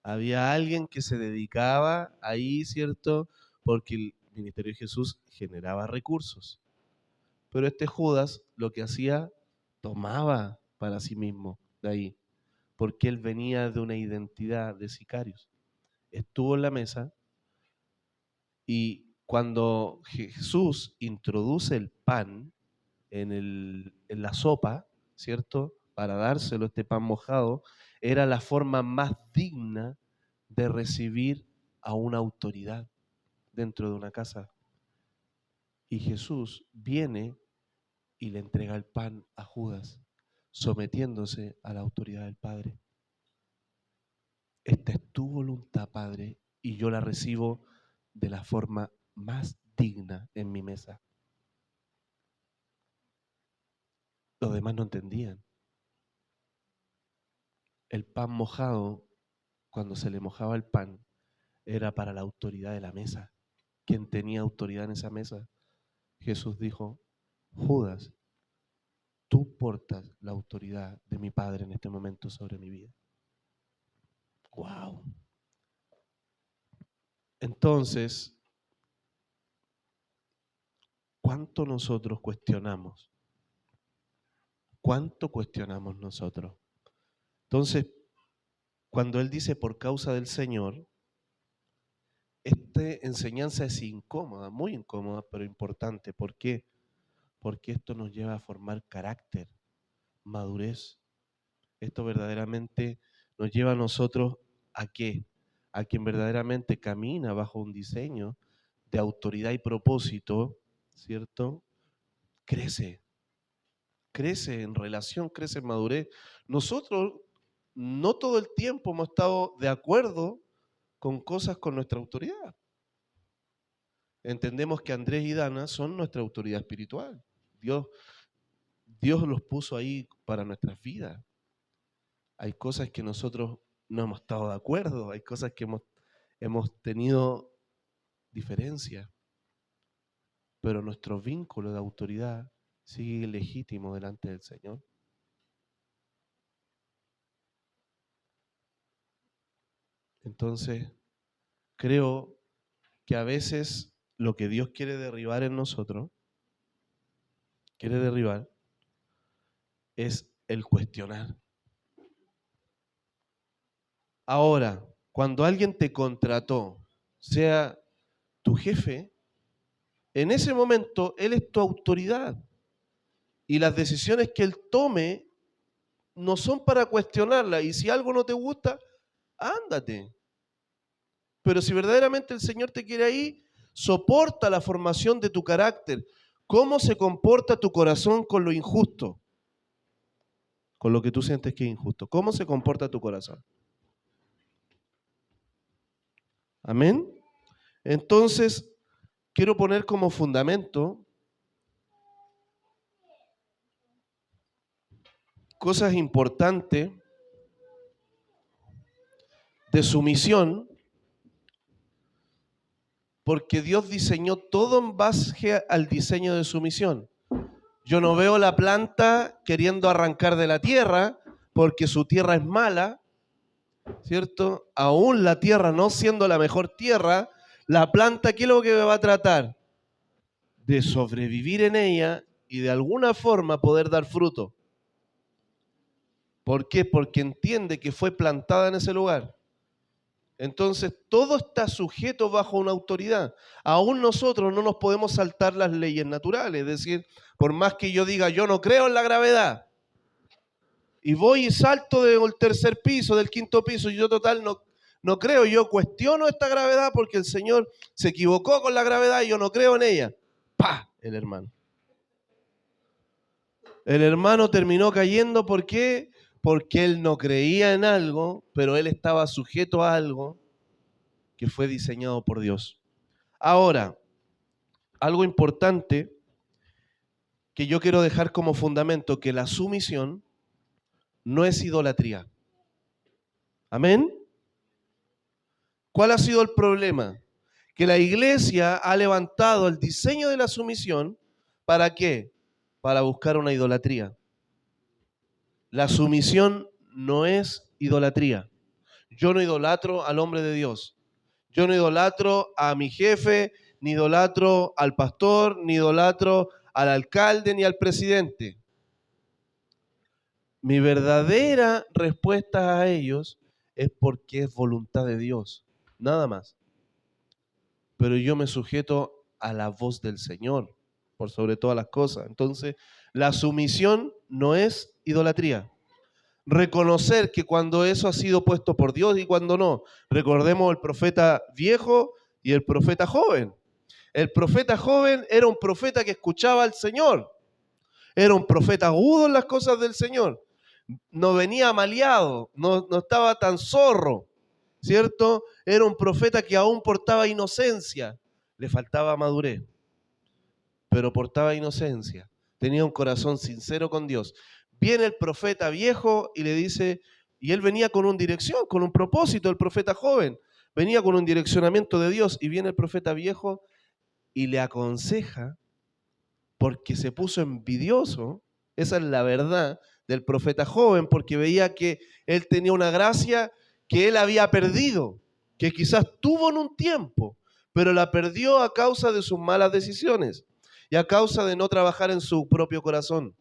Había alguien que se dedicaba ahí, ¿cierto? Porque el ministerio de Jesús generaba recursos. Pero este Judas lo que hacía, tomaba para sí mismo de ahí, porque él venía de una identidad de sicarios. Estuvo en la mesa y cuando Jesús introduce el pan en la sopa, ¿cierto? Para dárselo, este pan mojado, era la forma más digna de recibir a una autoridad dentro de una casa. Y Jesús viene y le entrega el pan a Judas, sometiéndose a la autoridad del Padre. Esta es tu voluntad, Padre, y yo la recibo de la forma más digna en mi mesa. Los demás no entendían. El pan mojado, cuando se le mojaba el pan, era para la autoridad de la mesa. ¿Quién tenía autoridad en esa mesa? Jesús dijo, Judas, tú portas la autoridad de mi Padre en este momento sobre mi vida. ¡Wow! Entonces, ¿cuánto nosotros cuestionamos? ¿Cuánto cuestionamos nosotros? Entonces, cuando Él dice por causa del Señor, esta enseñanza es incómoda, muy incómoda, pero importante. ¿Por qué? Porque esto nos lleva a formar carácter, madurez. Esto verdaderamente nos lleva a nosotros ¿a qué? A quien verdaderamente camina bajo un diseño de autoridad y propósito, ¿cierto? Crece, crece en relación, crece en madurez. Nosotros no todo el tiempo hemos estado de acuerdo con cosas con nuestra autoridad. Entendemos que Andrés y Dana son nuestra autoridad espiritual. Dios los puso ahí para nuestras vidas. Hay cosas que nosotros no hemos estado de acuerdo, hay cosas que hemos tenido diferencias, pero nuestro vínculo de autoridad sigue legítimo delante del Señor. Entonces, creo que a veces lo que Dios quiere derribar en nosotros, es el cuestionar. Ahora, cuando alguien te contrató, sea tu jefe, en ese momento Él es tu autoridad. Y las decisiones que Él tome no son para cuestionarlas. Y si algo no te gusta, ándate. Pero si verdaderamente el Señor te quiere ahí, soporta la formación de tu carácter. ¿Cómo se comporta tu corazón con lo injusto? Con lo que tú sientes que es injusto. ¿Cómo se comporta tu corazón? Amén. Entonces, quiero poner como fundamento cosas importantes de sumisión, porque Dios diseñó todo en base al diseño de sumisión. Yo no veo la planta queriendo arrancar de la tierra porque su tierra es mala, ¿cierto? Aún la tierra no siendo la mejor tierra, la planta, ¿qué es lo que va a tratar? De sobrevivir en ella y de alguna forma poder dar fruto. ¿Por qué? Porque entiende que fue plantada en ese lugar. Entonces, todo está sujeto bajo una autoridad. Aún nosotros no nos podemos saltar las leyes naturales. Es decir, por más que yo diga, yo no creo en la gravedad, y voy y salto del tercer piso, del quinto piso, y yo total no creo, yo cuestiono esta gravedad porque el Señor se equivocó con la gravedad y yo no creo en ella. ¡Pah! El hermano. El hermano terminó cayendo, ¿por qué? Porque él no creía en algo, pero él estaba sujeto a algo que fue diseñado por Dios. Ahora, algo importante que yo quiero dejar como fundamento, que la sumisión no es idolatría. ¿Amén? ¿Cuál ha sido el problema? Que la iglesia ha levantado el diseño de la sumisión, ¿para qué? Para buscar una idolatría. La sumisión no es idolatría. Yo no idolatro al hombre de Dios. Yo no idolatro a mi jefe, ni idolatro al pastor, ni idolatro al alcalde, ni al presidente. Mi verdadera respuesta a ellos es porque es voluntad de Dios, nada más. Pero yo me sujeto a la voz del Señor, por sobre todas las cosas. Entonces, la sumisión no es idolatría. Reconocer que cuando eso ha sido puesto por Dios y cuando no. Recordemos el profeta viejo y el profeta joven. El profeta joven era un profeta que escuchaba al Señor. Era un profeta agudo en las cosas del Señor. No venía maleado, no estaba tan zorro, ¿cierto? Era un profeta que aún portaba inocencia. Le faltaba madurez, pero portaba inocencia. Tenía un corazón sincero con Dios. Viene el profeta viejo y le dice, y él venía con una dirección, con un propósito, el profeta joven. Venía con un direccionamiento de Dios y viene el profeta viejo y le aconseja porque se puso envidioso, esa es la verdad del profeta joven, porque veía que él tenía una gracia que él había perdido, que quizás tuvo en un tiempo, pero la perdió a causa de sus malas decisiones y a causa de no trabajar en su propio corazón.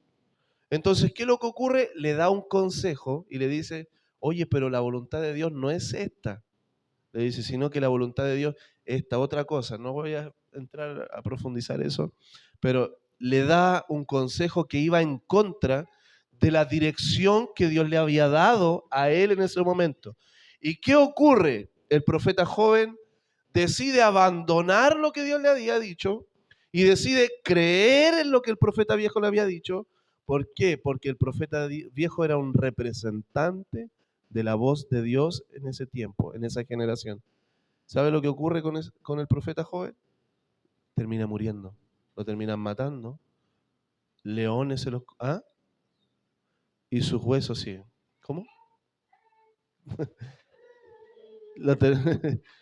Entonces, ¿qué es lo que ocurre? Le da un consejo y le dice, oye, pero la voluntad de Dios no es esta. Le dice, sino que la voluntad de Dios es esta otra cosa. No voy a entrar a profundizar eso, pero le da un consejo que iba en contra de la dirección que Dios le había dado a él en ese momento. ¿Y qué ocurre? El profeta joven decide abandonar lo que Dios le había dicho y decide creer en lo que el profeta viejo le había dicho. ¿Por qué? Porque el profeta viejo era un representante de la voz de Dios en ese tiempo, en esa generación. ¿Sabe lo que ocurre con el profeta joven? Termina muriendo, lo terminan matando, leones se los... ¿Ah? Y sus huesos siguen. ¿Cómo? lo, ter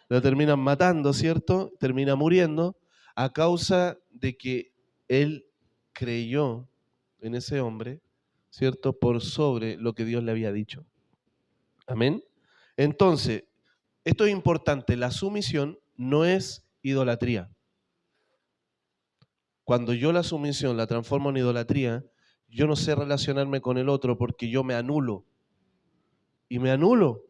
lo terminan matando, ¿cierto? Termina muriendo a causa de que él creyó en ese hombre, ¿cierto? Por sobre lo que Dios le había dicho. Amén. Entonces, esto es importante, la sumisión no es idolatría. Cuando yo la sumisión la transformo en idolatría, yo no sé relacionarme con el otro porque yo me anulo. Y me anulo.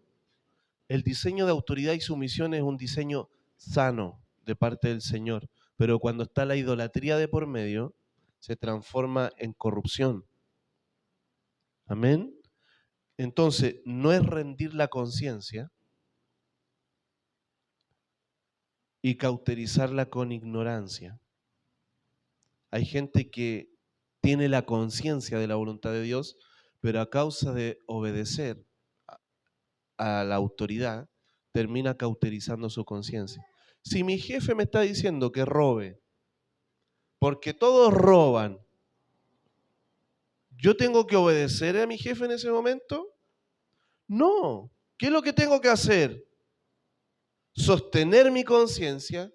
El diseño de autoridad y sumisión es un diseño sano de parte del Señor, Pero cuando está la idolatría de por medio, se transforma en corrupción. Amén. Entonces, no es rendir la conciencia y cauterizarla con ignorancia. Hay gente que tiene la conciencia de la voluntad de Dios, pero a causa de obedecer a la autoridad, termina cauterizando su conciencia. Si mi jefe me está diciendo que robe, porque todos roban, ¿yo tengo que obedecer a mi jefe en ese momento? No. ¿Qué es lo que tengo que hacer? Sostener mi conciencia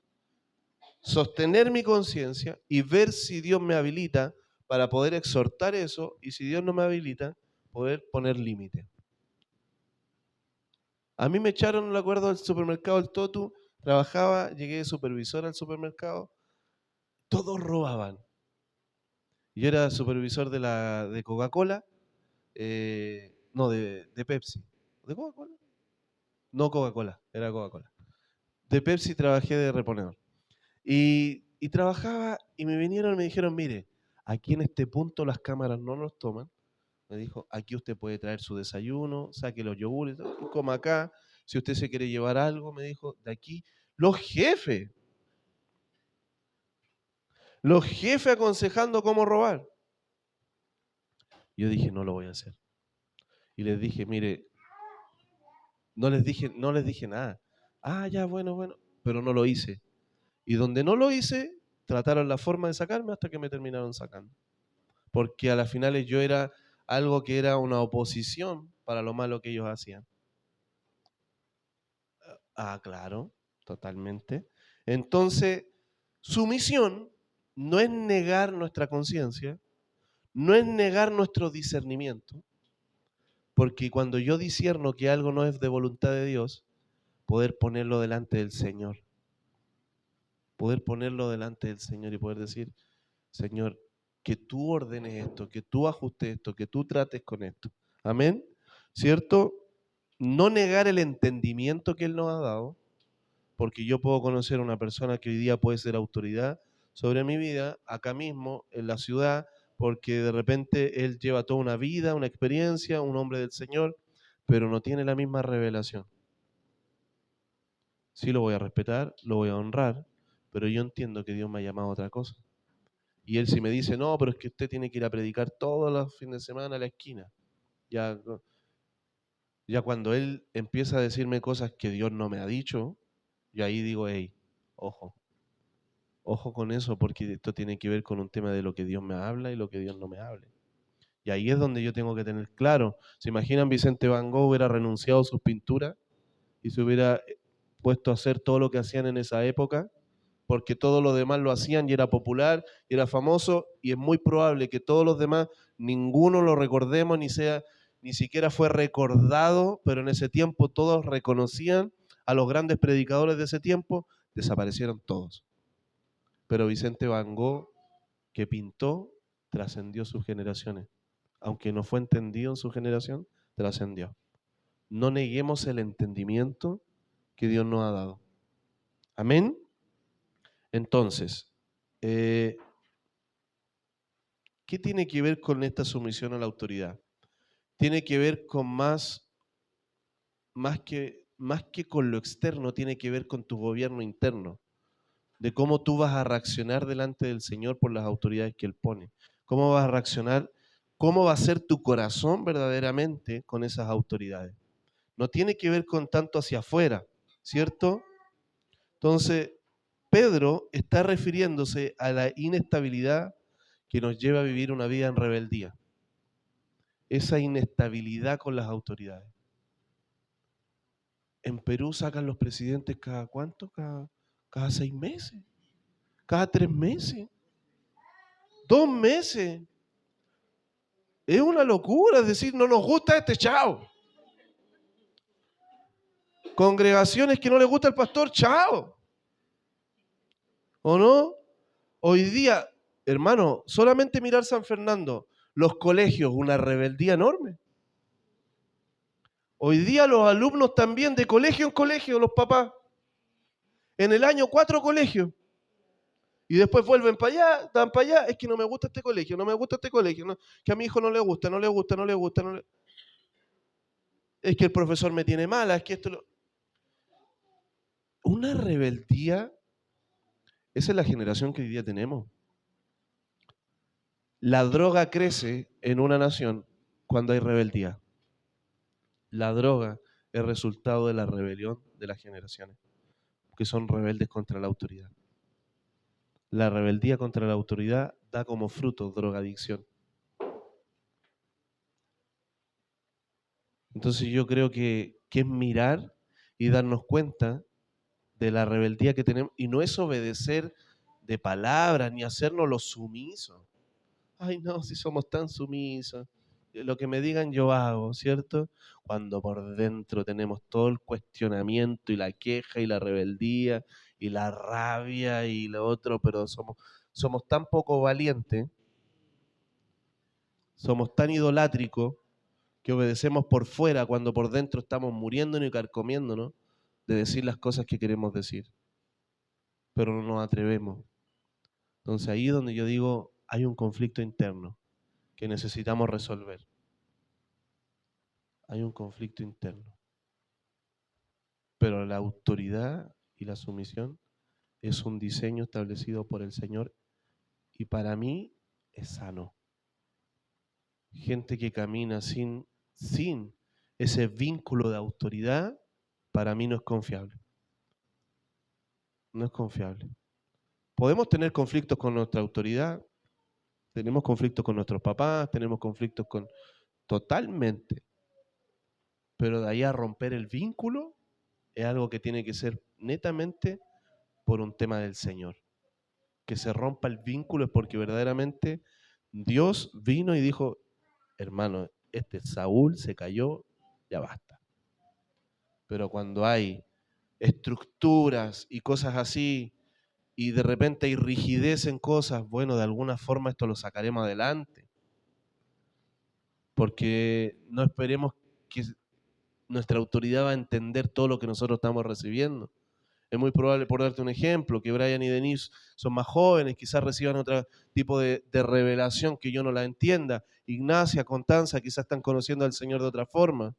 y ver si Dios me habilita para poder exhortar eso, y si Dios no me habilita, poder poner límite. A mí me echaron, no me acuerdo, del supermercado El Totu, trabajaba, llegué de supervisor al supermercado, todos robaban. Yo era supervisor de Coca-Cola, no, de Pepsi. ¿De Coca-Cola? No Coca-Cola, era Coca-Cola. De Pepsi trabajé de reponedor. Y trabajaba y me vinieron y me dijeron, mire, aquí en este punto las cámaras no nos toman. Me dijo, aquí usted puede traer su desayuno, saque los yogures, y coma acá. Si usted se quiere llevar algo, me dijo, de aquí. Los jefes aconsejando cómo robar. Yo dije, no lo voy a hacer. Y les dije, mire, no les dije nada. Ah, ya, bueno, pero no lo hice. Y donde no lo hice, trataron la forma de sacarme hasta que me terminaron sacando. Porque a las finales yo era algo que era una oposición para lo malo que ellos hacían. Ah, claro, totalmente. Entonces, su misión no es negar nuestra conciencia, no es negar nuestro discernimiento, porque cuando yo discierno que algo no es de voluntad de Dios, poder ponerlo delante del Señor. Poder ponerlo delante del Señor y poder decir, Señor, que tú ordenes esto, que tú ajustes esto, que tú trates con esto. Amén. ¿Cierto? No negar el entendimiento que Él nos ha dado, porque yo puedo conocer a una persona que hoy día puede ser autoridad sobre mi vida, acá mismo, en la ciudad, porque de repente Él lleva toda una vida, una experiencia, un hombre del Señor, pero no tiene la misma revelación. Sí lo voy a respetar, lo voy a honrar, pero yo entiendo que Dios me ha llamado a otra cosa. Y él si me dice, no, pero es que usted tiene que ir a predicar todos los fines de semana a la esquina. Ya, ya cuando él empieza a decirme cosas que Dios no me ha dicho, yo ahí digo, hey, ojo, ojo con eso, porque esto tiene que ver con un tema de lo que Dios me habla y lo que Dios no me hable. Y ahí es donde yo tengo que tener claro. ¿Se imaginan Vicente Van Gogh hubiera renunciado a sus pinturas y se hubiera puesto a hacer todo lo que hacían en esa época? Porque todos los demás lo hacían y era popular, y era famoso, y es muy probable que todos los demás, ninguno lo recordemos, ni siquiera fue recordado, pero en ese tiempo todos reconocían a los grandes predicadores de ese tiempo, desaparecieron todos. Pero Vicente Van Gogh, que pintó, trascendió sus generaciones. Aunque no fue entendido en su generación, trascendió. No neguemos el entendimiento que Dios nos ha dado. Amén. Entonces, ¿qué tiene que ver con esta sumisión a la autoridad? Tiene que ver con más que con lo externo, tiene que ver con tu gobierno interno, de cómo tú vas a reaccionar delante del Señor por las autoridades que Él pone. Cómo vas a reaccionar, cómo va a ser tu corazón verdaderamente con esas autoridades. No tiene que ver con tanto hacia afuera, ¿cierto? Entonces, Pedro está refiriéndose a la inestabilidad que nos lleva a vivir una vida en rebeldía. Esa inestabilidad con las autoridades. En Perú sacan los presidentes cada cuánto, cada 6 meses, cada 3 meses, 2 meses. Es una locura, es decir, no nos gusta este chao. Congregaciones que no les gusta el pastor, chao. ¿O no? Hoy día, hermano, solamente mirar San Fernando, los colegios, una rebeldía enorme. Hoy día los alumnos también de colegio en colegio, los papás. En el año 4 colegios. Y después vuelven para allá, dan para allá, es que no me gusta este colegio, no me gusta este colegio, no, que a mi hijo no le gusta, no le gusta, no le gusta, no le... Es que el profesor me tiene mala, es que esto... Una rebeldía, esa es la generación que hoy día tenemos. La droga crece en una nación cuando hay rebeldía. La droga es resultado de la rebelión de las generaciones, que son rebeldes contra la autoridad. La rebeldía contra la autoridad da como fruto drogadicción. Entonces yo creo que es mirar y darnos cuenta de la rebeldía que tenemos, y no es obedecer de palabras ni hacernos los sumisos. Ay, no, si somos tan sumisos, lo que me digan yo hago, ¿cierto? Cuando por dentro tenemos todo el cuestionamiento y la queja y la rebeldía y la rabia y lo otro, pero somos tan poco valientes, somos tan idolátricos que obedecemos por fuera cuando por dentro estamos muriéndonos y carcomiéndonos de decir las cosas que queremos decir, pero no nos atrevemos. Entonces ahí es donde yo digo, hay un conflicto interno que necesitamos resolver. Hay un conflicto interno. Pero la autoridad y la sumisión es un diseño establecido por el Señor y para mí es sano. Gente que camina sin ese vínculo de autoridad, para mí no es confiable. No es confiable. Podemos tener conflictos con nuestra autoridad, tenemos conflictos con nuestros papás, tenemos conflictos con... Totalmente. Pero de ahí a romper el vínculo es algo que tiene que ser netamente por un tema del Señor. Que se rompa el vínculo es porque verdaderamente Dios vino y dijo, hermano, este Saúl se cayó, ya basta. Pero cuando hay estructuras y cosas así, y de repente hay rigidez en cosas, bueno, de alguna forma esto lo sacaremos adelante. Porque no esperemos que nuestra autoridad va a entender todo lo que nosotros estamos recibiendo. Es muy probable, por darte un ejemplo, que Brian y Denise son más jóvenes, quizás reciban otro tipo de revelación que yo no la entienda. Ignacia, Constanza, quizás están conociendo al Señor de otra forma.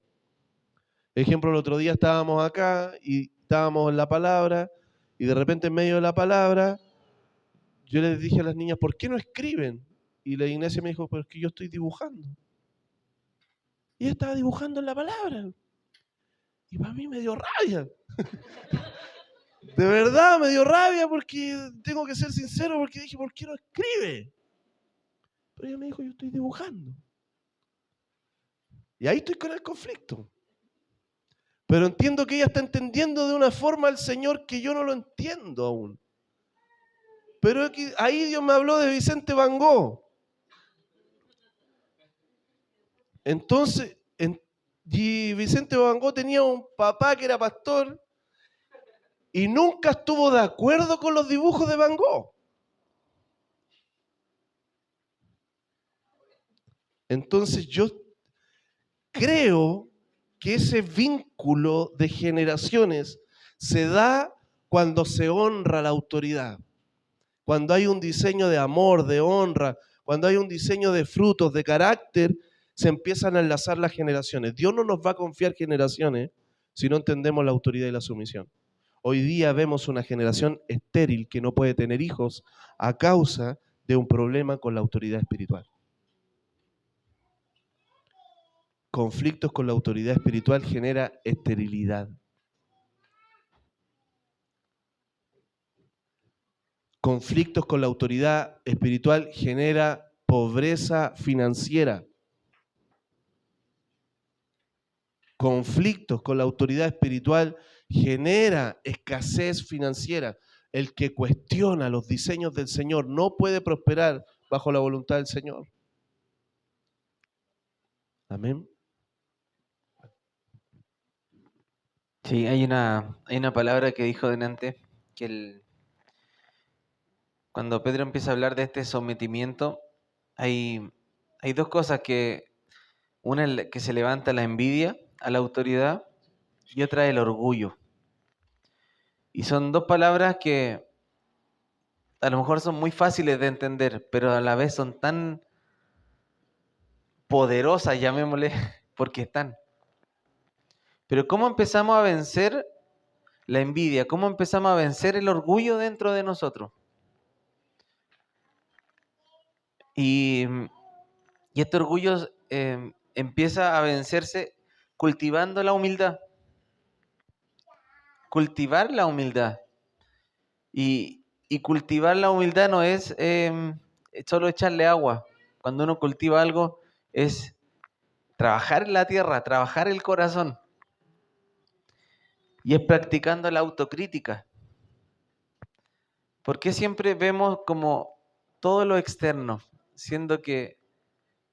Ejemplo, el otro día estábamos acá y estábamos en la palabra y de repente en medio de la palabra yo les dije a las niñas, ¿por qué no escriben? Y la Ignacia me dijo, pero es que yo estoy dibujando. Y ella estaba dibujando en la palabra. Y para mí me dio rabia. De verdad me dio rabia porque tengo que ser sincero, porque dije, ¿por qué no escribe? Pero ella me dijo, yo estoy dibujando. Y ahí estoy con el conflicto. Pero entiendo que ella está entendiendo de una forma al Señor que yo no lo entiendo aún. Pero ahí Dios me habló de Vicente Van Gogh. Entonces, y Vicente Van Gogh tenía un papá que era pastor y nunca estuvo de acuerdo con los dibujos de Van Gogh. Entonces yo creo que ese vínculo de generaciones se da cuando se honra la autoridad, cuando hay un diseño de amor, de honra, cuando hay un diseño de frutos, de carácter, se empiezan a enlazar las generaciones. Dios no nos va a confiar generaciones si no entendemos la autoridad y la sumisión. Hoy día vemos una generación estéril que no puede tener hijos a causa de un problema con la autoridad espiritual. Conflictos con la autoridad espiritual genera esterilidad. Conflictos con la autoridad espiritual genera pobreza financiera. Conflictos con la autoridad espiritual genera escasez financiera. El que cuestiona los diseños del Señor no puede prosperar bajo la voluntad del Señor. Amén. Sí, hay una palabra que dijo delante, que cuando Pedro empieza a hablar de este sometimiento, hay dos cosas una es que se levanta la envidia a la autoridad y otra el orgullo. Y son dos palabras que a lo mejor son muy fáciles de entender, pero a la vez son tan poderosas, llamémosle, porque están. Pero ¿cómo empezamos a vencer la envidia? ¿Cómo empezamos a vencer el orgullo dentro de nosotros? Y, y este orgullo empieza a vencerse cultivando la humildad. Cultivar la humildad. Y cultivar la humildad no es solo echarle agua. Cuando uno cultiva algo es trabajar en la tierra, trabajar el corazón. Y es practicando la autocrítica. ¿Por qué siempre vemos como todo lo externo? Siendo que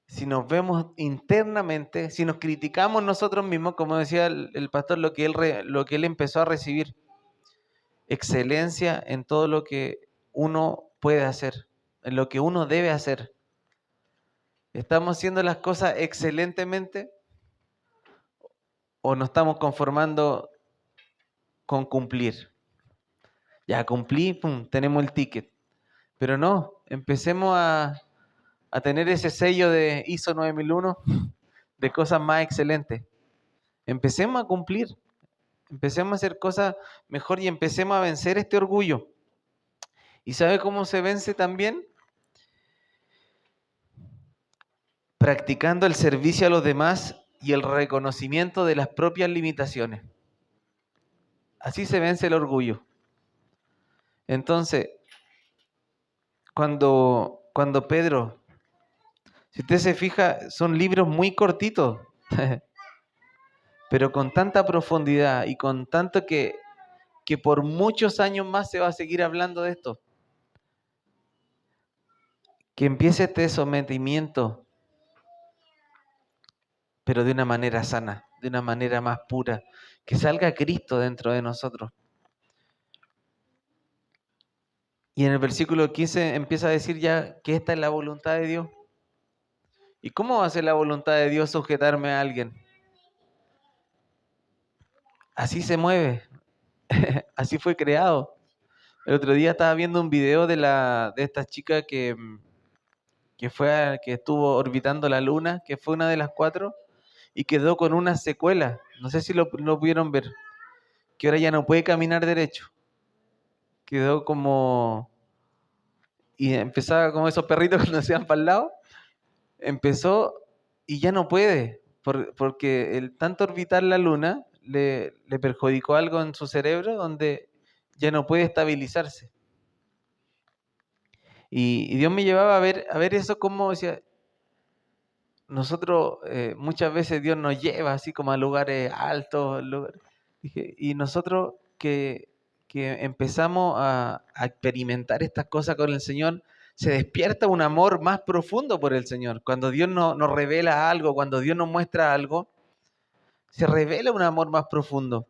si nos vemos internamente, si nos criticamos nosotros mismos, como decía el pastor, lo que él empezó a recibir, excelencia en todo lo que uno puede hacer, en lo que uno debe hacer. ¿Estamos haciendo las cosas excelentemente o nos estamos conformando con cumplir? Ya cumplí, pum, tenemos el ticket. Pero no, empecemos a tener ese sello de ISO 9001 de cosas más excelentes. Empecemos a cumplir, empecemos a hacer cosas mejor y empecemos a vencer este orgullo. ¿Y sabe cómo se vence también? Practicando el servicio a los demás y el reconocimiento de las propias limitaciones. Así se vence el orgullo. Entonces, cuando Pedro, si usted se fija, son libros muy cortitos, pero con tanta profundidad y con tanto que por muchos años más se va a seguir hablando de esto. Que empiece este sometimiento, pero de una manera sana, de una manera más pura, que salga Cristo dentro de nosotros. Y en el versículo 15 empieza a decir ya que esta es la voluntad de Dios. ¿Y cómo va a ser la voluntad de Dios sujetarme a alguien? Así se mueve, así fue creado. El otro día estaba viendo un video de esta chica que estuvo orbitando la luna, que fue una de las 4, y quedó con una secuela. No sé si lo pudieron ver, que ahora ya no puede caminar derecho. Quedó como... Y empezaba como esos perritos que no se van para el lado. Empezó y ya no puede, porque el tanto orbitar la luna le perjudicó algo en su cerebro donde ya no puede estabilizarse. Y Dios me llevaba a ver eso como decía, nosotros muchas veces Dios nos lleva así como a lugares altos, y nosotros que empezamos a experimentar estas cosas con el Señor, se despierta un amor más profundo por el Señor. Cuando Dios nos revela algo, cuando Dios nos muestra algo, se revela un amor más profundo.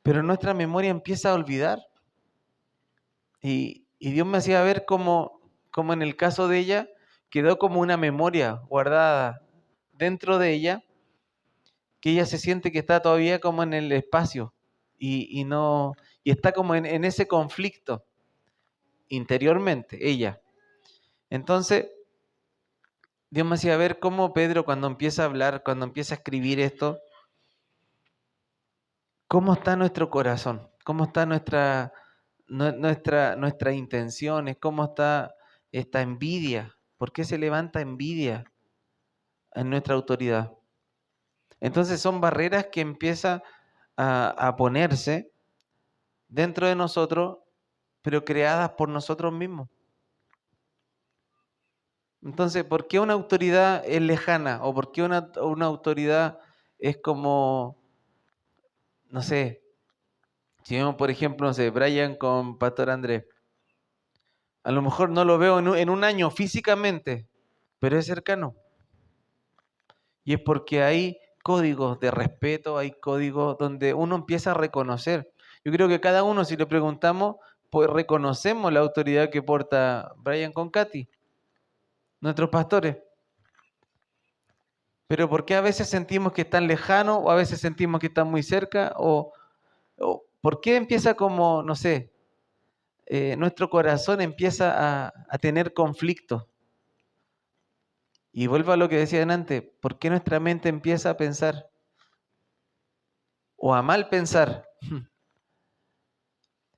Pero nuestra memoria empieza a olvidar. Y Dios me hacía ver como en el caso de ella, quedó como una memoria guardada dentro de ella, que ella se siente que está todavía como en el espacio y está como en ese conflicto interiormente, ella. Entonces, Dios me hacía ver cómo Pedro, cuando empieza a hablar, cuando empieza a escribir esto, cómo está nuestro corazón, cómo está nuestras intenciones, cómo está esta envidia, por qué se levanta envidia en nuestra autoridad. Entonces son barreras que empiezan a ponerse dentro de nosotros, pero creadas por nosotros mismos. Entonces, ¿por qué una autoridad es lejana? ¿O por qué una autoridad es como, no sé, si vemos, por ejemplo, no sé, Brian con Pastor Andrés? A lo mejor no lo veo en un año físicamente, pero es cercano. Y es porque hay códigos de respeto, hay códigos donde uno empieza a reconocer. Yo creo que cada uno, si le preguntamos, pues reconocemos la autoridad que porta Brian con Katy, nuestros pastores. Pero ¿por qué a veces sentimos que están lejanos o a veces sentimos que están muy cerca? ¿O por qué empieza como, no sé, nuestro corazón empieza a tener conflicto. Y vuelvo a lo que decía antes, ¿por qué nuestra mente empieza a pensar o a mal pensar?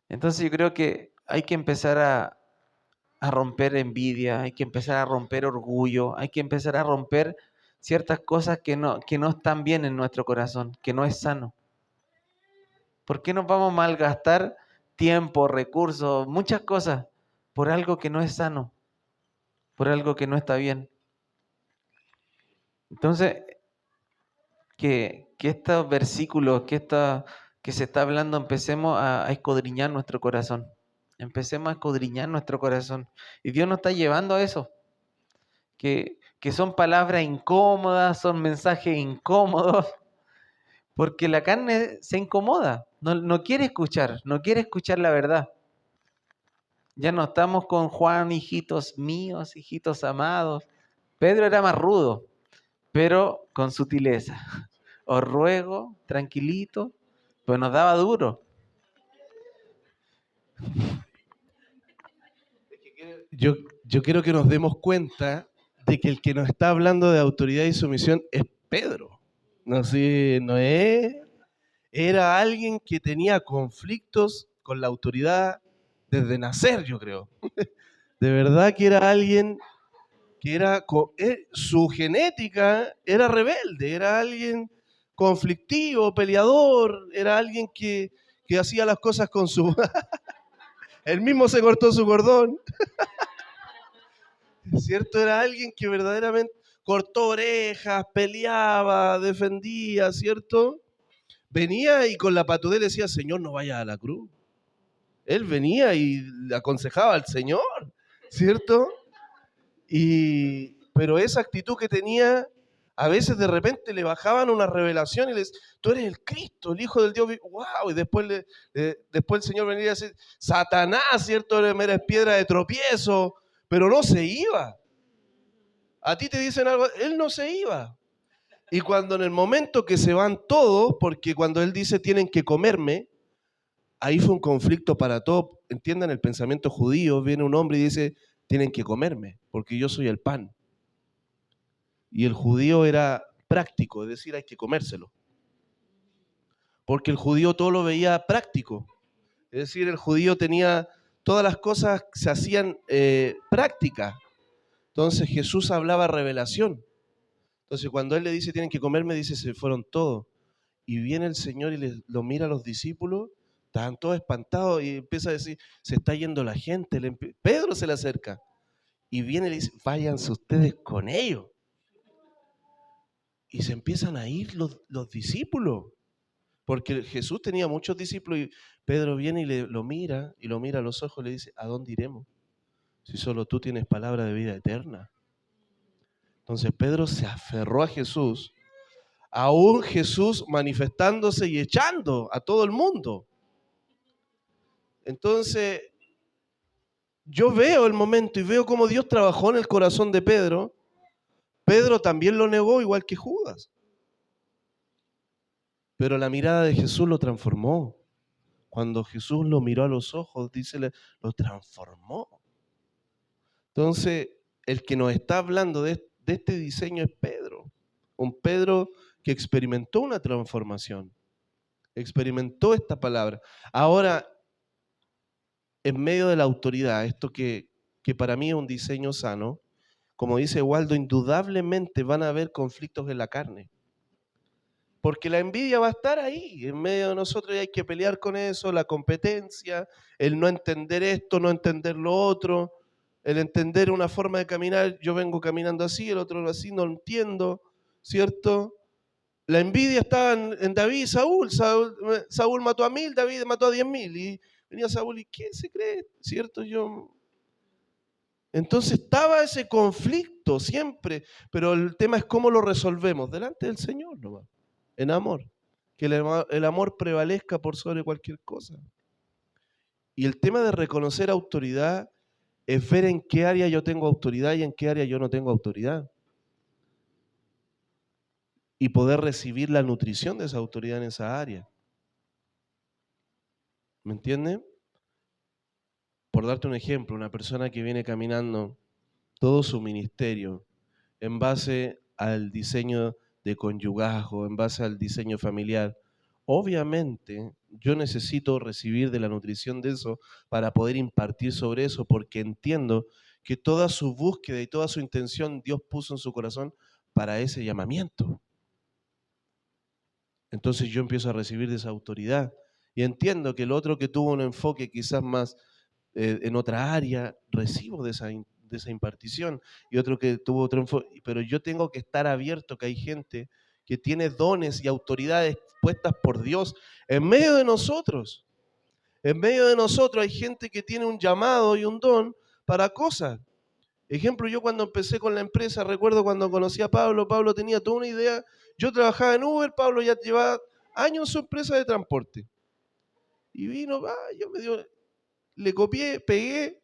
Entonces yo creo que hay que empezar a romper envidia, hay que empezar a romper orgullo, hay que empezar a romper ciertas cosas que no están bien en nuestro corazón, que no es sano. ¿Por qué nos vamos a malgastar tiempo, recursos, muchas cosas por algo que no es sano, por algo que no está bien? Entonces, que estos versículos, que se está hablando, empecemos a escudriñar nuestro corazón. Empecemos a escudriñar nuestro corazón. Y Dios nos está llevando a eso. Que son palabras incómodas, son mensajes incómodos, porque la carne se incomoda, no quiere escuchar, no quiere escuchar la verdad. Ya no estamos con Juan, hijitos míos, hijitos amados. Pedro era más rudo, pero con sutileza. Os ruego, tranquilito, pues nos daba duro. Yo quiero que nos demos cuenta de que el que nos está hablando de autoridad y sumisión es Pedro. No sé, no es. Era alguien que tenía conflictos con la autoridad desde nacer, yo creo. De verdad que era alguien que su genética era rebelde, era alguien conflictivo, peleador, era alguien que hacía las cosas con su... Él mismo se cortó su cordón. ¿Cierto? Era alguien que verdaderamente cortó orejas, peleaba, defendía, ¿cierto? Venía y con la patudez decía, Señor, no vaya a la cruz. Él venía y le aconsejaba al Señor, ¿cierto? Pero esa actitud que tenía, a veces de repente le bajaban una revelación y les, tú eres el Cristo, el Hijo del Dios, wow, y después el Señor venía a decir, Satanás, ¿cierto? Eres piedra de tropiezo, pero no se iba. A ti te dicen algo, él no se iba. Y cuando en el momento que se van todos, porque cuando él dice tienen que comerme, ahí fue un conflicto para todos. Entiendan el pensamiento judío, viene un hombre y dice, tienen que comerme, porque yo soy el pan. Y el judío era práctico, es decir, hay que comérselo. Porque el judío todo lo veía práctico. Es decir, el judío tenía todas las cosas se hacían prácticas. Entonces Jesús hablaba revelación. Entonces cuando él le dice tienen que comerme, dice se fueron todos. Y viene el Señor y lo mira a los discípulos, estaban todos espantados y empieza a decir, se está yendo la gente. Pedro se le acerca y viene y le dice, váyanse ustedes con ellos. Y se empiezan a ir los discípulos, porque Jesús tenía muchos discípulos y Pedro viene y lo mira a los ojos y le dice, ¿a dónde iremos? Si solo tú tienes palabra de vida eterna. Entonces Pedro se aferró a Jesús, aún Jesús manifestándose y echando a todo el mundo. Entonces, yo veo el momento y veo cómo Dios trabajó en el corazón de Pedro. Pedro también lo negó igual que Judas. Pero la mirada de Jesús lo transformó. Cuando Jesús lo miró a los ojos, dice, lo transformó. Entonces, el que nos está hablando de este diseño es Pedro. Un Pedro que experimentó una transformación. Experimentó esta palabra. Ahora, en medio de la autoridad, esto que para mí es un diseño sano, como dice Waldo, indudablemente van a haber conflictos en la carne. Porque la envidia va a estar ahí, en medio de nosotros, y hay que pelear con eso, la competencia, el no entender esto, no entender lo otro, el entender una forma de caminar, yo vengo caminando así, el otro así, no lo entiendo, ¿cierto? La envidia estaba en David y Saúl. Saúl mató a 1000, David mató a 10.000. Y venía Saúl y ¿qué se cree? ¿Cierto? Entonces estaba ese conflicto siempre, pero el tema es cómo lo resolvemos delante del Señor nomás, en amor. Que el amor prevalezca por sobre cualquier cosa. Y el tema de reconocer autoridad es ver en qué área yo tengo autoridad y en qué área yo no tengo autoridad. Y poder recibir la nutrición de esa autoridad en esa área. ¿Me entienden? por darte un ejemplo, una persona que viene caminando todo su ministerio en base al diseño de conyugazgo, en base al diseño familiar, obviamente yo necesito recibir de la nutrición de eso para poder impartir sobre eso, porque entiendo que toda su búsqueda y toda su intención Dios puso en su corazón para ese llamamiento. Entonces yo empiezo a recibir de esa autoridad y entiendo que el otro que tuvo un enfoque quizás más en otra área, recibo de esa impartición, y otro que tuvo otro enfoque, pero yo tengo que estar abierto, que hay gente que tiene dones y autoridades puestas por Dios en medio de nosotros. En medio de nosotros hay gente que tiene un llamado y un don para cosas. Ejemplo, yo cuando empecé con la empresa, recuerdo cuando conocí a Pablo, Pablo tenía toda una idea, yo trabajaba en Uber, Pablo ya llevaba años en su empresa de transporte. Y vino, yo le copié, pegué,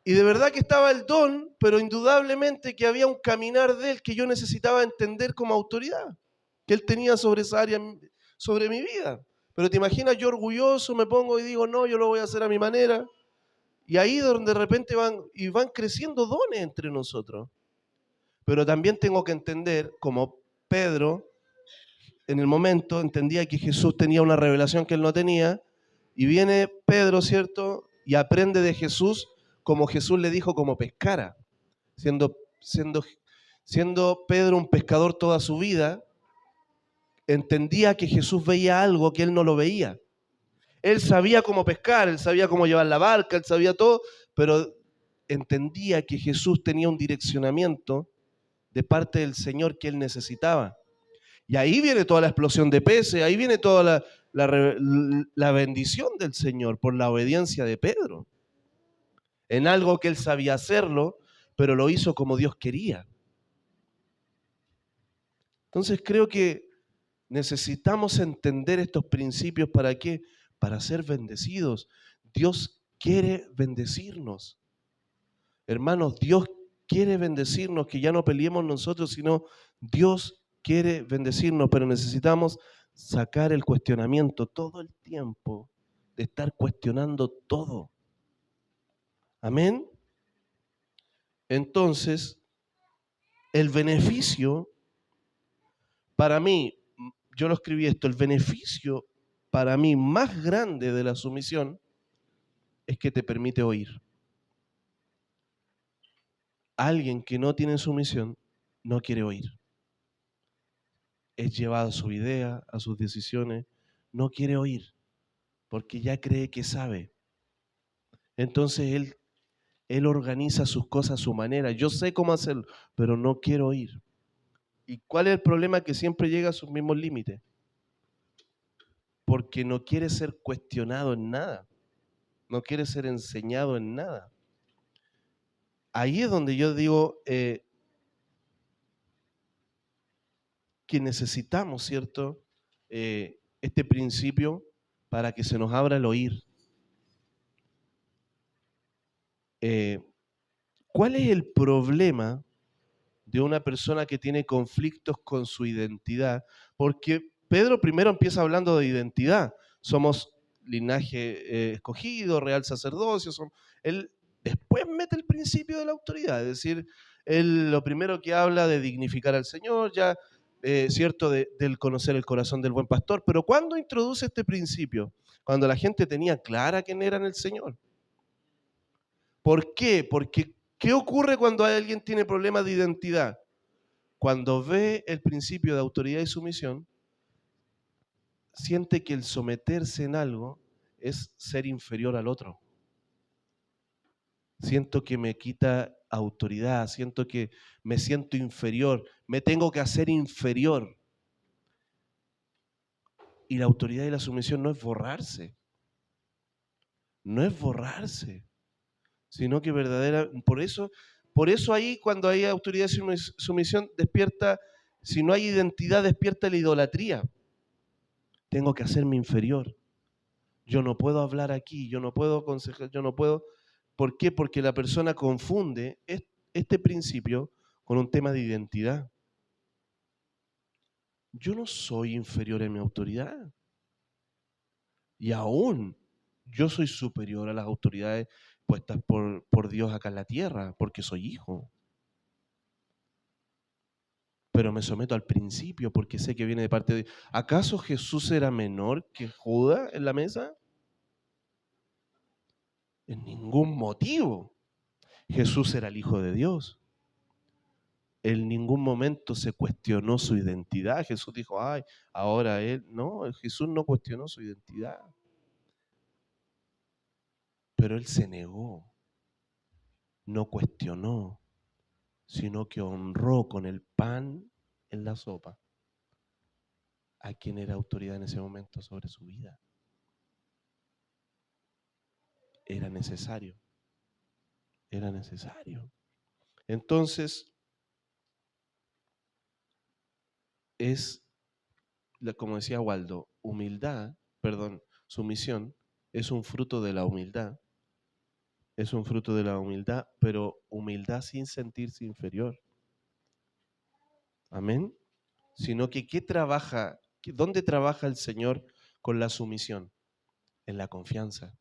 y de verdad que estaba el don, pero indudablemente que había un caminar de él que yo necesitaba entender como autoridad, que él tenía sobre esa área, sobre mi vida. Pero te imaginas, yo orgulloso me pongo y digo, no, yo lo voy a hacer a mi manera. Y ahí donde de repente van creciendo dones entre nosotros. Pero también tengo que entender, como Pedro, en el momento entendía que Jesús tenía una revelación que él no tenía, y viene Pedro, ¿cierto? Y aprende de Jesús como Jesús le dijo como pescara, siendo, siendo, siendo Pedro un pescador toda su vida, entendía que Jesús veía algo que él no lo veía. Él sabía cómo pescar, él sabía cómo llevar la barca, él sabía todo, pero entendía que Jesús tenía un direccionamiento de parte del Señor que él necesitaba. Y ahí viene toda la explosión de peces, ahí viene toda la bendición del Señor por la obediencia de Pedro. En algo que él sabía hacerlo, pero lo hizo como Dios quería. Entonces creo que necesitamos entender estos principios. ¿Para qué? Para ser bendecidos. Dios quiere bendecirnos. Hermanos, Dios quiere bendecirnos, que ya no peleemos nosotros, sino Dios quiere bendecirnos, pero necesitamos sacar el cuestionamiento todo el tiempo, de estar cuestionando todo. Amén. Entonces, el beneficio, para mí, yo lo escribí esto, el beneficio para mí más grande de la sumisión es que te permite oír. Alguien que no tiene sumisión no quiere oír. Es llevado a su idea, a sus decisiones, no quiere oír, porque ya cree que sabe. Entonces él organiza sus cosas a su manera. Yo sé cómo hacerlo, pero no quiero oír. ¿Y cuál es el problema? Que siempre llega a sus mismos límites. Porque no quiere ser cuestionado en nada. No quiere ser enseñado en nada. Ahí es donde yo digo que necesitamos, ¿cierto? Este principio para que se nos abra el oír. ¿Cuál es el problema de una persona que tiene conflictos con su identidad? Porque Pedro primero empieza hablando de identidad. Somos linaje escogido, real sacerdocio. Él después mete el principio de la autoridad. Es decir, él lo primero que habla de dignificar al Señor, ya, ¿cierto? Del conocer el corazón del buen pastor. Pero ¿cuándo introduce este principio? Cuando la gente tenía clara quién era en el Señor. ¿Por qué? Porque ¿qué ocurre cuando alguien tiene problemas de identidad? Cuando ve el principio de autoridad y sumisión, siente que el someterse en algo es ser inferior al otro. Siento que me quita autoridad, siento que me siento inferior, me tengo que hacer inferior. Y la autoridad y la sumisión no es borrarse, no es borrarse, sino que verdadera, por eso ahí cuando hay autoridad y sumisión despierta, si no hay identidad despierta la idolatría. Tengo que hacerme inferior. Yo no puedo hablar aquí, yo no puedo aconsejar, yo no puedo. ¿Por qué? Porque la persona confunde este principio con un tema de identidad. Yo no soy inferior en mi autoridad. Y aún Yo soy superior a las autoridades puestas por Dios acá en la tierra, porque soy hijo. Pero me someto al principio porque sé que viene de parte de Dios. ¿Acaso Jesús era menor que Judas en la mesa? En ningún motivo. Jesús era el Hijo de Dios. En ningún momento se cuestionó su identidad. Jesús dijo, ay, ahora él. No, Jesús no cuestionó su identidad. Pero él se negó, no cuestionó, sino que honró con el pan en la sopa a quien era autoridad en ese momento sobre su vida. Era necesario, era necesario. Entonces, es, como decía Waldo, sumisión, es un fruto de la humildad, es un fruto de la humildad, pero humildad sin sentirse inferior. Amén. Sino que ¿dónde trabaja el Señor con la sumisión? En la confianza.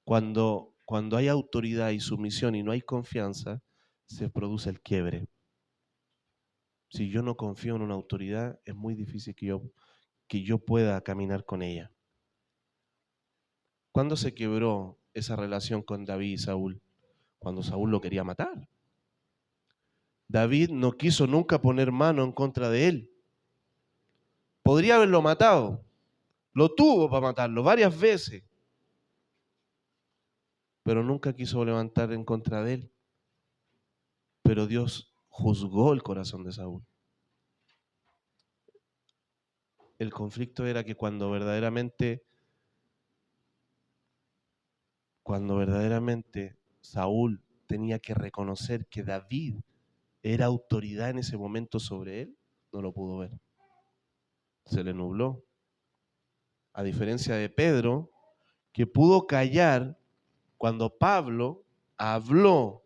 Cuando hay autoridad y sumisión y no hay confianza, se produce el quiebre. Si yo no confío en una autoridad, es muy difícil que yo pueda caminar con ella. ¿Cuándo se quebró esa relación con David y Saúl? Cuando Saúl lo quería matar. David no quiso nunca poner mano en contra de él. Podría haberlo matado. Lo tuvo para matarlo varias veces. Pero nunca quiso levantar en contra de él. Pero Dios juzgó el corazón de Saúl. El conflicto era que cuando verdaderamente Saúl tenía que reconocer que David era autoridad en ese momento sobre él, no lo pudo ver. Se le nubló. A diferencia de Pedro, que pudo callar cuando Pablo habló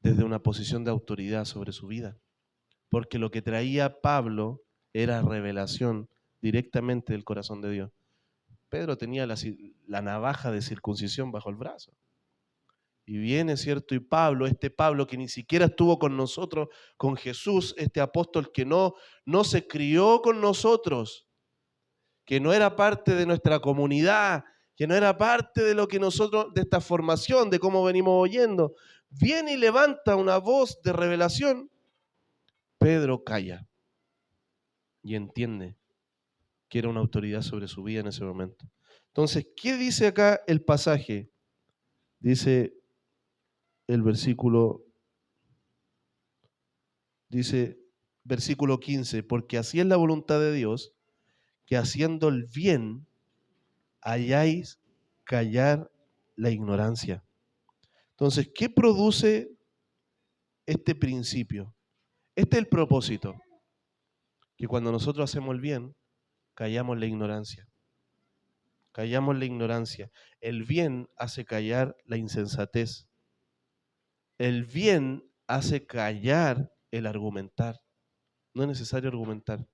desde una posición de autoridad sobre su vida. Porque lo que traía Pablo era revelación directamente del corazón de Dios. Pedro tenía la navaja de circuncisión bajo el brazo. Y viene, ¿cierto? Y Pablo, este Pablo que ni siquiera estuvo con nosotros, con Jesús, este apóstol que no se crió con nosotros, que no era parte de nuestra comunidad, que no era parte de lo que nosotros, de esta formación, de cómo venimos oyendo, viene y levanta una voz de revelación. Pedro calla y entiende que era una autoridad sobre su vida en ese momento. Entonces, ¿qué dice acá el pasaje? Dice el versículo, versículo 15, porque así es la voluntad de Dios, que haciendo el bien hayáis callar la ignorancia. Entonces, ¿qué produce este principio? Este es el propósito, que cuando nosotros hacemos el bien, callamos la ignorancia. Callamos la ignorancia. El bien hace callar la insensatez. El bien hace callar el argumentar. No es necesario argumentar.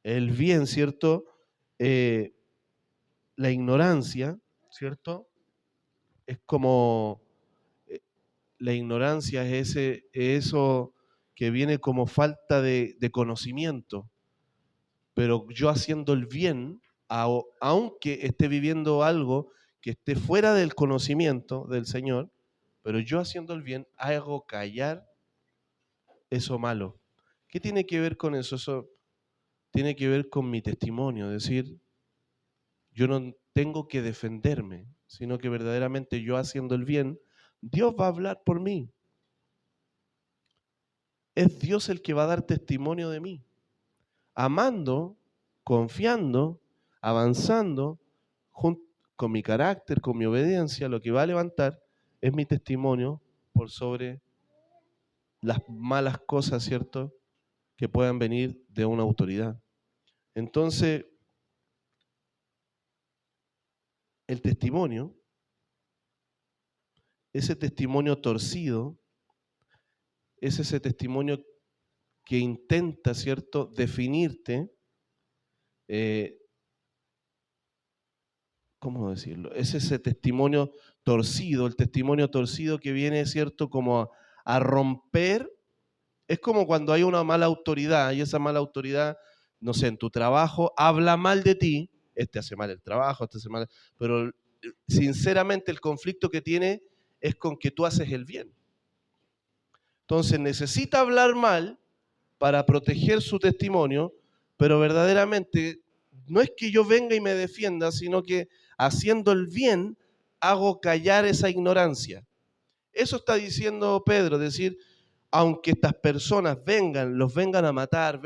El bien, ¿cierto? La ignorancia, ¿cierto? Es como, la ignorancia es eso que viene como falta de conocimiento. Pero yo haciendo el bien, aunque esté viviendo algo que esté fuera del conocimiento del Señor, pero yo haciendo el bien hago callar eso malo. ¿Qué tiene que ver con eso? Eso tiene que ver con mi testimonio, es decir, yo no tengo que defenderme, sino que verdaderamente yo haciendo el bien, Dios va a hablar por mí. Es Dios el que va a dar testimonio de mí. Amando, confiando, avanzando, con mi carácter, con mi obediencia, lo que va a levantar es mi testimonio por sobre las malas cosas, ¿cierto?, que puedan venir de una autoridad. Entonces, el testimonio, ese testimonio torcido, es ese testimonio que intenta, ¿cierto?, definirte ¿cómo decirlo? Es ese testimonio torcido, el testimonio torcido que viene, ¿cierto? Como a romper. Es como cuando hay una mala autoridad y esa mala autoridad, no sé, en tu trabajo habla mal de ti, este hace mal el trabajo, este hace mal, pero sinceramente el conflicto que tiene es con que tú haces el bien. Entonces necesita hablar mal para proteger su testimonio, pero verdaderamente no es que yo venga y me defienda, sino que haciendo el bien hago callar esa ignorancia. Eso está diciendo Pedro, decir, aunque estas personas vengan, los vengan a matar,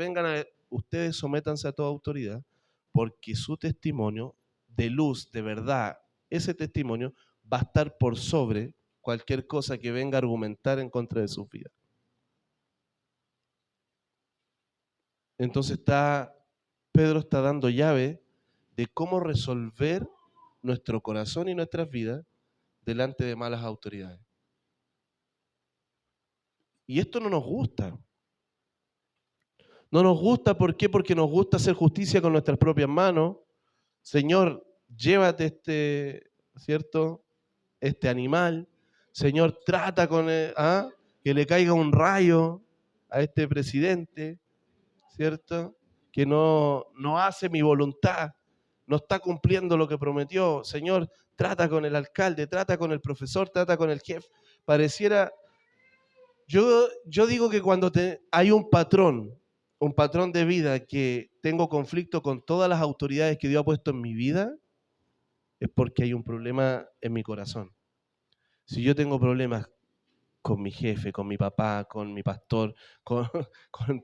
ustedes sométanse a toda autoridad, porque su testimonio de luz, de verdad, ese testimonio va a estar por sobre cualquier cosa que venga a argumentar en contra de sus vidas. Entonces Pedro está dando llave de cómo resolver nuestro corazón y nuestras vidas delante de malas autoridades. Y esto no nos gusta. No nos gusta, ¿por qué? Porque nos gusta hacer justicia con nuestras propias manos. Señor, llévate ¿cierto? Este animal. Señor, trata con que le caiga un rayo a este presidente, ¿cierto? Que no hace mi voluntad, no está cumpliendo lo que prometió. Señor, trata con el alcalde, trata con el profesor, trata con el jefe. Pareciera, yo digo que cuando hay un patrón de vida que tengo conflicto con todas las autoridades que Dios ha puesto en mi vida, es porque hay un problema en mi corazón. Si yo tengo problemas con mi jefe, con mi papá, con mi pastor, con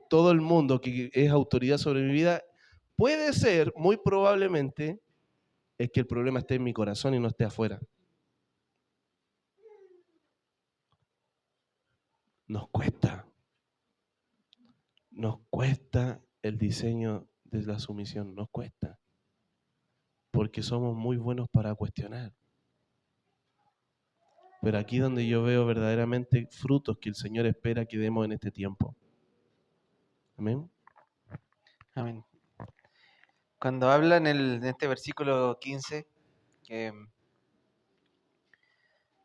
todo el mundo que es autoridad sobre mi vida, puede ser, muy probablemente, es que el problema esté en mi corazón y no esté afuera. Nos cuesta el diseño de la sumisión, nos cuesta, porque somos muy buenos para cuestionar. Pero aquí donde yo veo verdaderamente frutos que el Señor espera que demos en este tiempo. Amén. Amén. Cuando habla en este versículo 15, que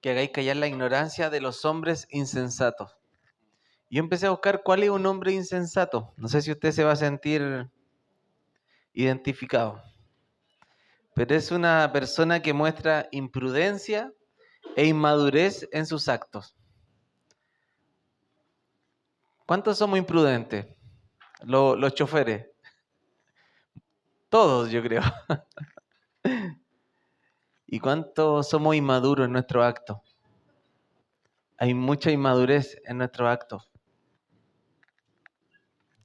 hagáis callar la ignorancia de los hombres insensatos. Yo empecé a buscar cuál es un hombre insensato. No sé si usted se va a sentir identificado. Pero es una persona que muestra imprudencia e inmadurez en sus actos. ¿Cuántos somos imprudentes? Los choferes. Todos, yo creo. ¿Y cuántos somos inmaduros en nuestro acto? Hay mucha inmadurez en nuestro acto.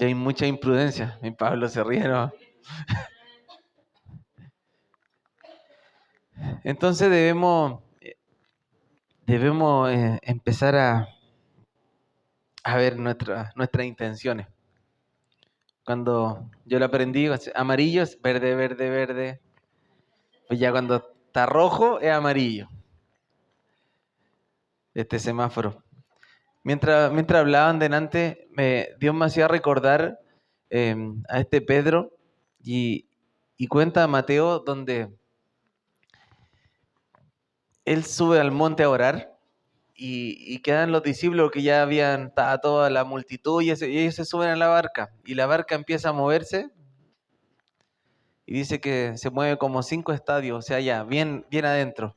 Y hay mucha imprudencia. Mi Pablo se ríe, ¿no? Entonces debemos empezar a ver nuestras intenciones. Cuando yo lo aprendí, amarillo es verde, verde, verde. Pues ya cuando está rojo es amarillo. Este semáforo. Mientras hablaban delante, Dios me hacía recordar a este Pedro y cuenta Mateo donde él sube al monte a orar y quedan los discípulos que ya estaba toda la multitud y ellos se suben a la barca y la barca empieza a moverse y dice que se mueve como 5 estadios, o sea, ya, bien, bien adentro.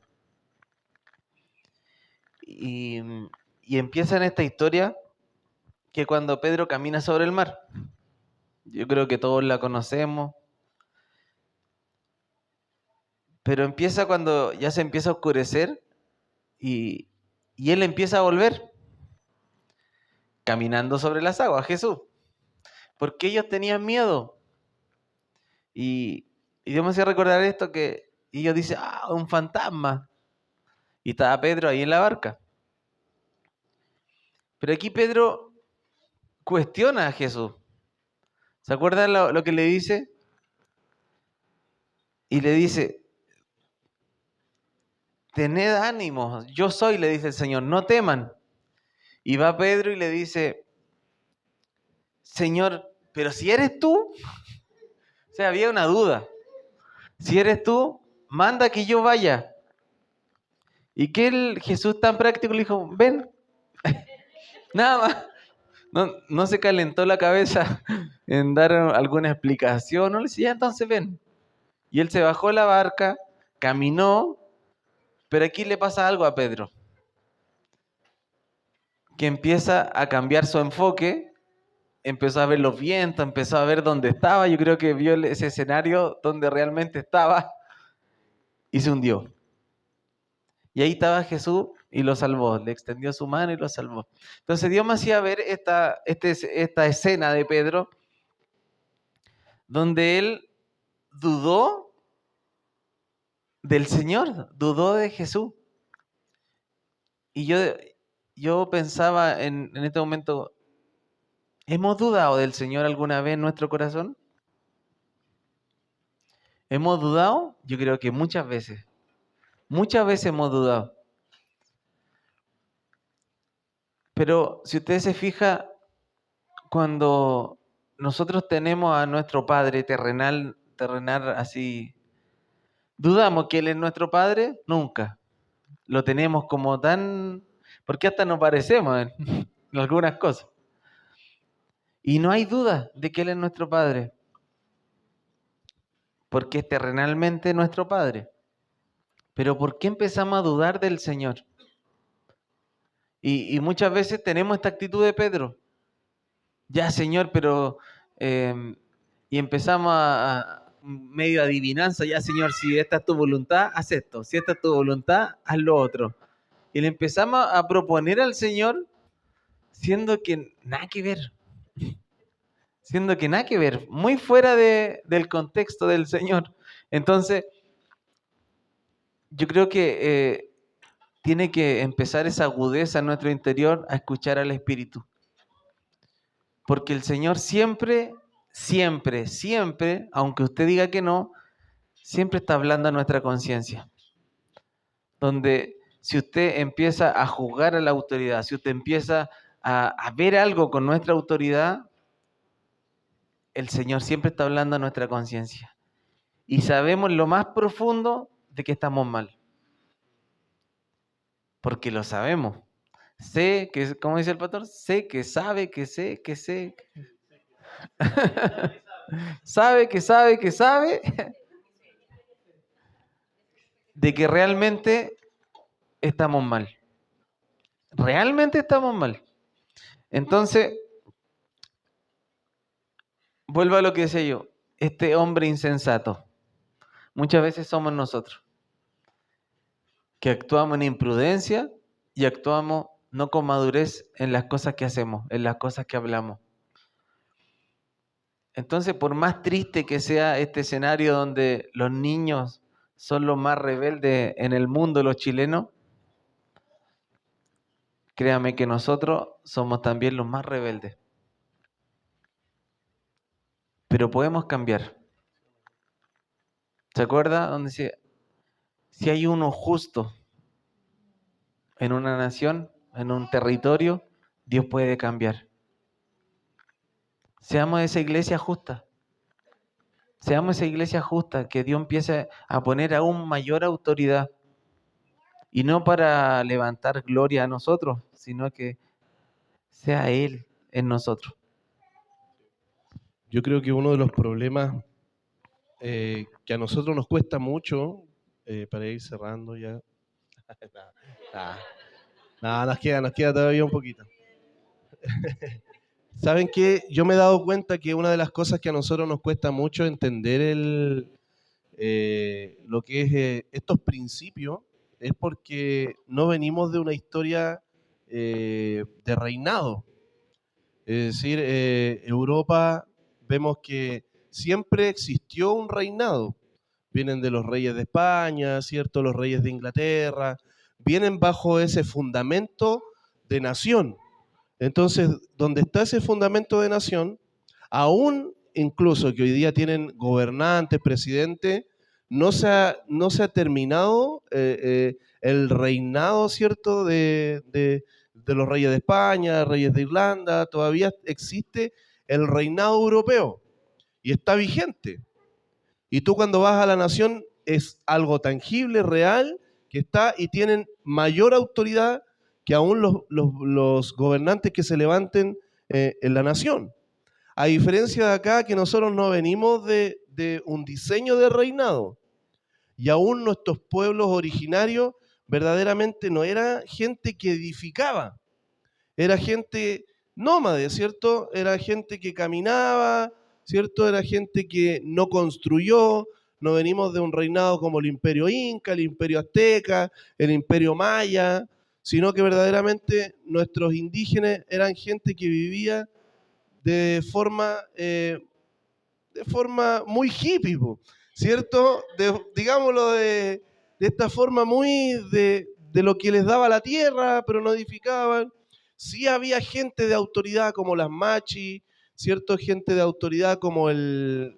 Y empieza en esta historia que cuando Pedro camina sobre el mar, yo creo que todos la conocemos, pero empieza cuando ya se empieza a oscurecer y él empieza a volver caminando sobre las aguas, Jesús, porque ellos tenían miedo. Y Dios me hacía recordar esto y ellos dicen, un fantasma. Y estaba Pedro ahí en la barca. Pero aquí Pedro cuestiona a Jesús. ¿Se acuerdan lo que le dice? Y le dice, tened ánimo, yo soy, le dice el Señor, no teman. Y va Pedro y le dice, Señor, pero si eres tú, o sea, había una duda. Si eres tú, manda que yo vaya. Y que Jesús tan práctico le dijo, ven, nada más. No se calentó la cabeza en dar alguna explicación, no le decía, entonces ven. Y él se bajó de la barca, caminó, pero aquí le pasa algo a Pedro, que empieza a cambiar su enfoque, empezó a ver los vientos, empezó a ver dónde estaba, yo creo que vio ese escenario donde realmente estaba y se hundió. Y ahí estaba Jesús y lo salvó, le extendió su mano y lo salvó. Entonces Dios me hacía ver esta escena de Pedro, donde él dudó del Señor, dudó de Jesús. Y yo pensaba en este momento, ¿hemos dudado del Señor alguna vez en nuestro corazón? ¿Hemos dudado? Yo creo que muchas veces hemos dudado. Pero si usted se fija, cuando nosotros tenemos a nuestro Padre terrenal así, ¿dudamos que Él es nuestro Padre? Nunca. Lo tenemos como tan... porque hasta nos parecemos en algunas cosas. Y no hay duda de que Él es nuestro Padre, porque es terrenalmente nuestro Padre. Pero ¿por qué empezamos a dudar del Señor? Y muchas veces tenemos esta actitud de Pedro. Ya, Señor, pero... y empezamos a medio adivinanza, ya, Señor, si esta es tu voluntad, haz esto. Si esta es tu voluntad, haz lo otro. Y le empezamos a proponer al Señor, siendo que nada que ver. Siendo que nada que ver, muy fuera del contexto del Señor. Entonces, yo creo que tiene que empezar esa agudeza en nuestro interior a escuchar al Espíritu. Porque el Señor siempre, siempre, siempre, aunque usted diga que no, siempre está hablando a nuestra conciencia. Donde si usted empieza a juzgar a la autoridad, si usted empieza a ver algo con nuestra autoridad, el Señor siempre está hablando a nuestra conciencia. Y sabemos lo más profundo de que estamos mal. Porque lo sabemos. Sé que, ¿cómo dice el pastor? Sé que sabe, que sé, que sé. Sabe que sabe que sabe de que realmente estamos mal. Realmente estamos mal. Entonces, vuelvo a lo que decía yo. Este hombre insensato, muchas veces somos nosotros, que actuamos en imprudencia y actuamos no con madurez en las cosas que hacemos, en las cosas que hablamos. Entonces, por más triste que sea este escenario donde los niños son los más rebeldes en el mundo, los chilenos, créame que nosotros somos también los más rebeldes. Pero podemos cambiar. ¿Se acuerda? Donde dice, si hay uno justo en una nación, en un territorio, Dios puede cambiar. Seamos esa iglesia justa. Seamos esa iglesia justa, que Dios empiece a poner aún mayor autoridad. Y no para levantar gloria a nosotros, sino que sea Él en nosotros. Yo creo que uno de los problemas que a nosotros nos cuesta mucho, para ir cerrando ya. Nos queda todavía un poquito. ¿Saben qué? Yo me he dado cuenta que una de las cosas que a nosotros nos cuesta mucho entender lo que es estos principios es porque no venimos de una historia de reinado. Es decir, Europa vemos que siempre existió un reinado. Vienen de los reyes de España, ¿cierto? Los reyes de Inglaterra. Vienen bajo ese fundamento de nación. Entonces, donde está ese fundamento de nación, aún incluso que hoy día tienen gobernantes, presidentes, no se ha terminado el reinado, ¿cierto?, de los reyes de España, reyes de Irlanda, todavía existe el reinado europeo y está vigente. Y tú cuando vas a la nación es algo tangible, real, que está y tienen mayor autoridad que aún los gobernantes que se levanten en la nación. A diferencia de acá, que nosotros no venimos de un diseño de reinado, y aún nuestros pueblos originarios verdaderamente no era gente que edificaba, era gente nómade, ¿cierto? Era gente que caminaba, ¿cierto? Era gente que no construyó. No venimos de un reinado como el Imperio Inca, el Imperio Azteca, el Imperio Maya, sino que verdaderamente nuestros indígenas eran gente que vivía de forma muy hippie, ¿cierto? Digámoslo de esta forma muy de lo que les daba la tierra, pero no edificaban. Sí había gente de autoridad como las machi, ¿cierto? Gente de autoridad como el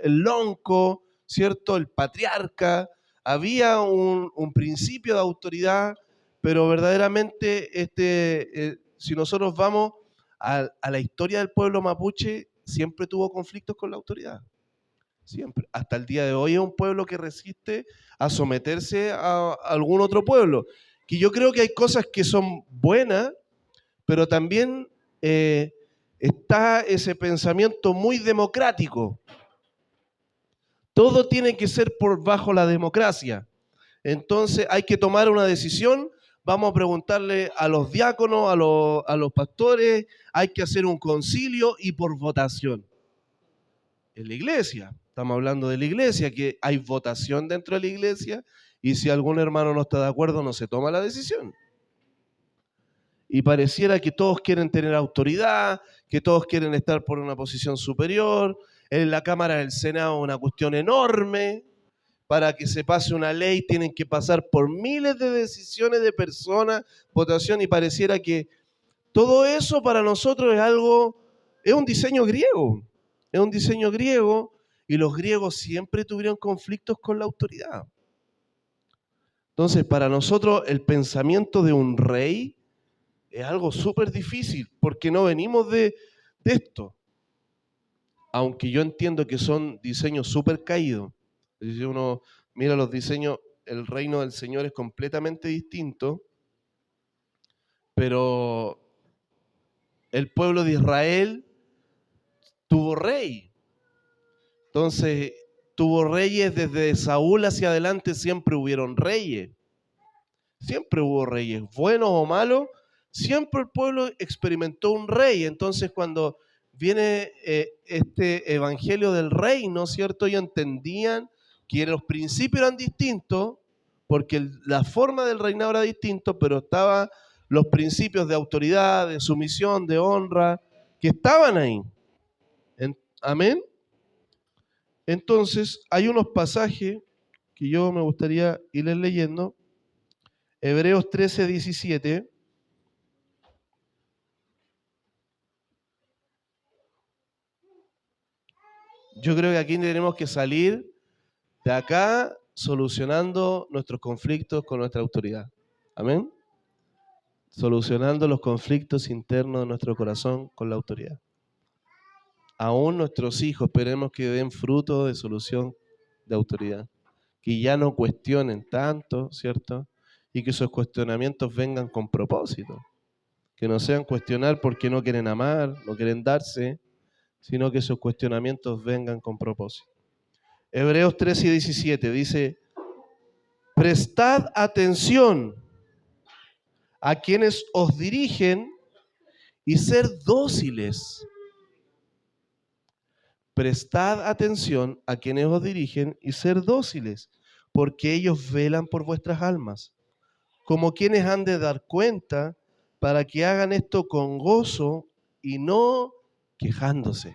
lonco, ¿cierto? El patriarca. Había un principio de autoridad, pero verdaderamente si nosotros vamos a la historia del pueblo mapuche, siempre tuvo conflictos con la autoridad. Siempre. Hasta el día de hoy es un pueblo que resiste a someterse a algún otro pueblo. Que yo creo que hay cosas que son buenas, pero también está ese pensamiento muy democrático. Todo tiene que ser por bajo la democracia. Entonces hay que tomar una decisión. Vamos a preguntarle a los diáconos, a los pastores, hay que hacer un concilio y por votación. En la iglesia, estamos hablando de la iglesia, que hay votación dentro de la iglesia y si algún hermano no está de acuerdo no se toma la decisión. Y pareciera que todos quieren tener autoridad, que todos quieren estar por una posición superior. En la Cámara del Senado una cuestión enorme. Para que se pase una ley tienen que pasar por miles de decisiones de personas, votación, y pareciera que todo eso para nosotros es un diseño griego. Es un diseño griego y los griegos siempre tuvieron conflictos con la autoridad. Entonces, para nosotros el pensamiento de un rey es algo súper difícil porque no venimos de esto. Aunque yo entiendo que son diseños súper caídos. Si uno mira los diseños, el reino del Señor es completamente distinto, pero el pueblo de Israel tuvo rey. Entonces, tuvo reyes desde Saúl hacia adelante, siempre hubieron reyes. Siempre hubo reyes, buenos o malos, siempre el pueblo experimentó un rey. Entonces, cuando viene este evangelio del reino, ¿cierto? Ellos entendían que los principios eran distintos, porque la forma del reinado era distinto, pero estaban los principios de autoridad, de sumisión, de honra, que estaban ahí. Amén. Entonces, hay unos pasajes que yo me gustaría irles leyendo. Hebreos 13, 17. Yo creo que aquí tenemos que salir de acá solucionando nuestros conflictos con nuestra autoridad. Amén. Solucionando los conflictos internos de nuestro corazón con la autoridad. Aún nuestros hijos esperemos que den fruto de solución de autoridad. Que ya no cuestionen tanto, ¿cierto? Y que esos cuestionamientos vengan con propósito. Que no sean cuestionar porque no quieren amar, no quieren darse, sino que esos cuestionamientos vengan con propósito. Hebreos 13 y 17 dice, prestad atención a quienes os dirigen y ser dóciles. Prestad atención a quienes os dirigen y ser dóciles, porque ellos velan por vuestras almas, como quienes han de dar cuenta, para que hagan esto con gozo y no quejándose.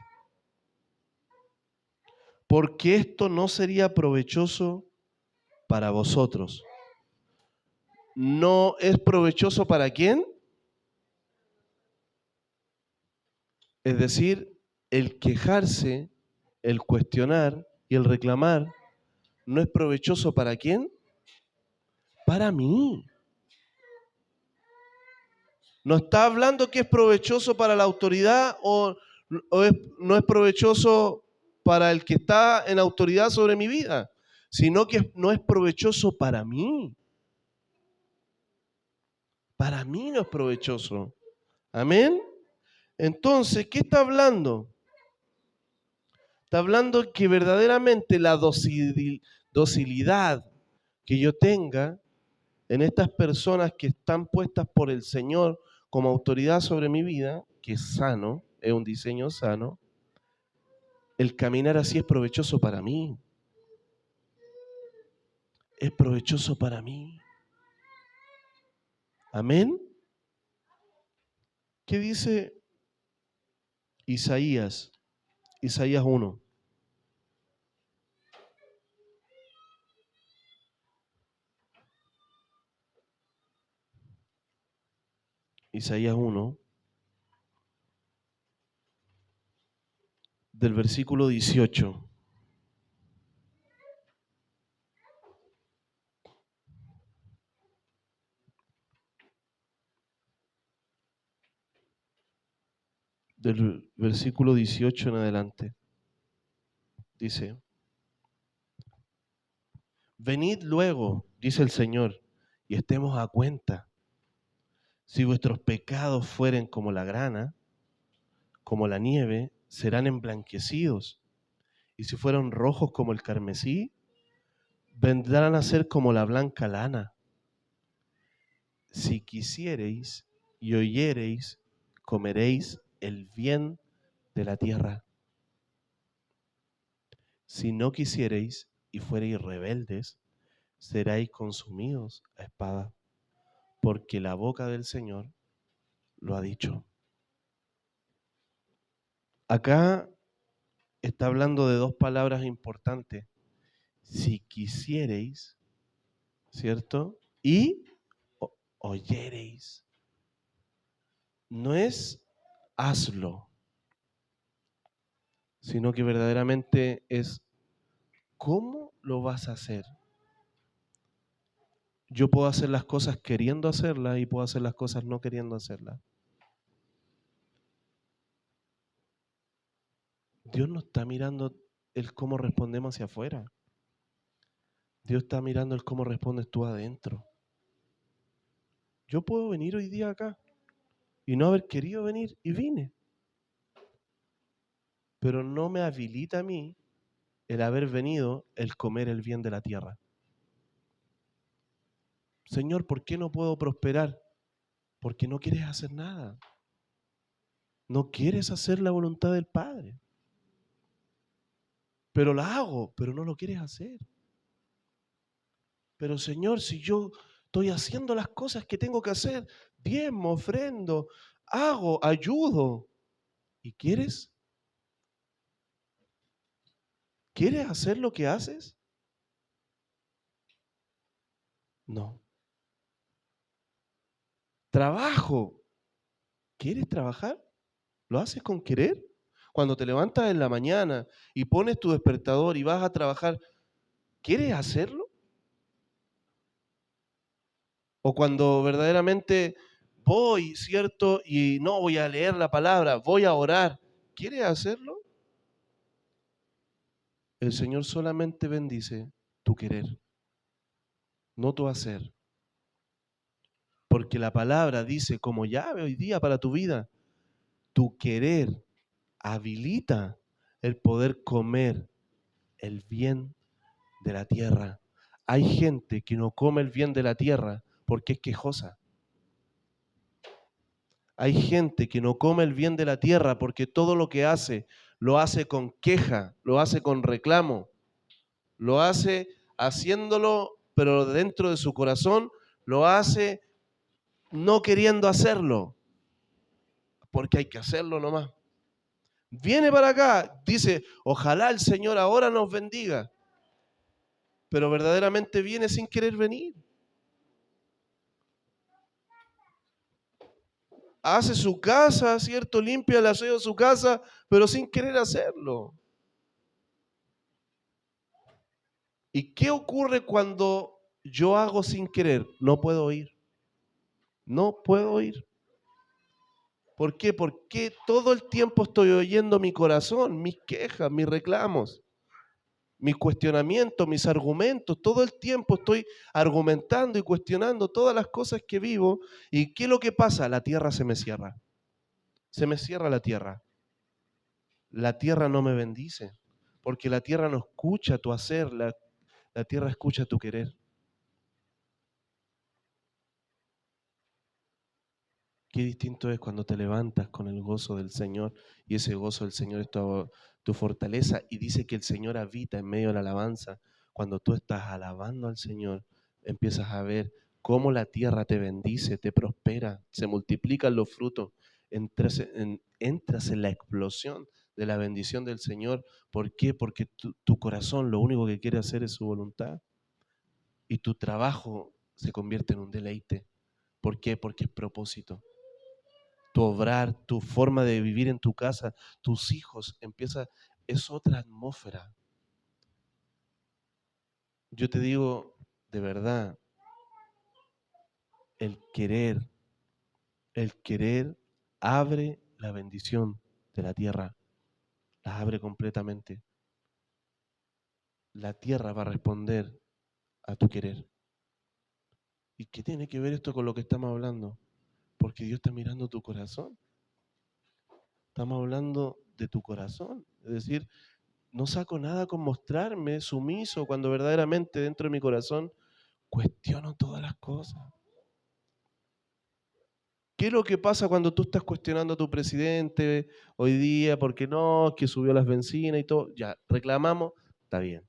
Porque esto no sería provechoso para vosotros. ¿No es provechoso para quién? Es decir, el quejarse, el cuestionar y el reclamar, ¿no es provechoso para quién? Para mí. No está hablando que es provechoso para la autoridad o no es provechoso para el que está en autoridad sobre mi vida, sino que no es provechoso para mí. Para mí no es provechoso. Amén. Entonces, ¿qué está hablando? Está hablando que verdaderamente la docilidad que yo tenga en estas personas que están puestas por el Señor como autoridad sobre mi vida, que es sano, es un diseño sano, el caminar así es provechoso para mí. Es provechoso para mí. Amén. ¿Qué dice Isaías? Isaías 1. Isaías 1, del versículo 18. Del versículo 18 en adelante. Dice, venid luego, dice el Señor, y estemos a cuenta. Si vuestros pecados fueren como la grana, como la nieve, serán emblanquecidos. Y si fueron rojos como el carmesí, vendrán a ser como la blanca lana. Si quisiereis y oyereis, comeréis el bien de la tierra. Si no quisiereis y fuereis rebeldes, seréis consumidos a espada, porque la boca del Señor lo ha dicho. Acá está hablando de dos palabras importantes. Si quisiereis, ¿cierto? Y oyereis. No es hazlo, sino que verdaderamente es ¿cómo lo vas a hacer? Yo puedo hacer las cosas queriendo hacerlas y puedo hacer las cosas no queriendo hacerlas. Dios no está mirando el cómo respondemos hacia afuera. Dios está mirando el cómo respondes tú adentro. Yo puedo venir hoy día acá y no haber querido venir y vine. Pero no me habilita a mí el haber venido, el comer el bien de la tierra. Señor, ¿por qué no puedo prosperar? Porque no quieres hacer nada. No quieres hacer la voluntad del Padre. Pero la hago, pero no lo quieres hacer. Pero Señor, si yo estoy haciendo las cosas que tengo que hacer, diezmo, ofrendo, hago, ayudo. ¿Y quieres? ¿Quieres hacer lo que haces? No. Trabajo. ¿Quieres trabajar? ¿Lo haces con querer? Cuando te levantas en la mañana y pones tu despertador y vas a trabajar, ¿quieres hacerlo? O cuando verdaderamente voy, ¿cierto? Y no voy a leer la palabra, voy a orar, ¿quieres hacerlo? El Señor solamente bendice tu querer, no tu hacer. Porque la palabra dice como llave hoy día para tu vida, tu querer habilita el poder comer el bien de la tierra. Hay gente que no come el bien de la tierra porque es quejosa. Hay gente que no come el bien de la tierra porque todo lo que hace lo hace con queja, lo hace con reclamo, lo hace haciéndolo, pero dentro de su corazón lo hace no queriendo hacerlo, porque hay que hacerlo nomás. Viene para acá, dice, ojalá el Señor ahora nos bendiga, pero verdaderamente viene sin querer venir. Hace su casa, ¿cierto? Limpia el aseo de su casa, pero sin querer hacerlo. ¿Y qué ocurre cuando yo hago sin querer? No puedo oír. No puedo oír. ¿Por qué? Porque todo el tiempo estoy oyendo mi corazón, mis quejas, mis reclamos. mis cuestionamientos, mis argumentos, todo el tiempo estoy argumentando y cuestionando todas las cosas que vivo. ¿Y qué es lo que pasa? La tierra se me cierra. Se me cierra la tierra. La tierra no me bendice, porque la tierra no escucha tu hacer, la tierra escucha tu querer. Qué distinto es cuando te levantas con el gozo del Señor y ese gozo del Señor es tu fortaleza y dice que el Señor habita en medio de la alabanza. Cuando tú estás alabando al Señor, empiezas a ver cómo la tierra te bendice, te prospera, se multiplican los frutos, entras en la explosión de la bendición del Señor. ¿Por qué? Porque tu corazón lo único que quiere hacer es su voluntad y tu trabajo se convierte en un deleite. ¿Por qué? Porque es propósito. Tu obrar, tu forma de vivir en tu casa, tus hijos, es otra atmósfera. Yo te digo, de verdad, el querer abre la bendición de la tierra, la abre completamente. La tierra va a responder a tu querer. ¿Y qué tiene que ver esto con lo que estamos hablando? Porque Dios está mirando tu corazón. Estamos hablando de tu corazón. Es decir, no saco nada con mostrarme sumiso cuando verdaderamente dentro de mi corazón cuestiono todas las cosas. ¿Qué es lo que pasa cuando tú estás cuestionando a tu presidente hoy día? Porque no, que subió las bencinas y todo. Ya, reclamamos, está bien.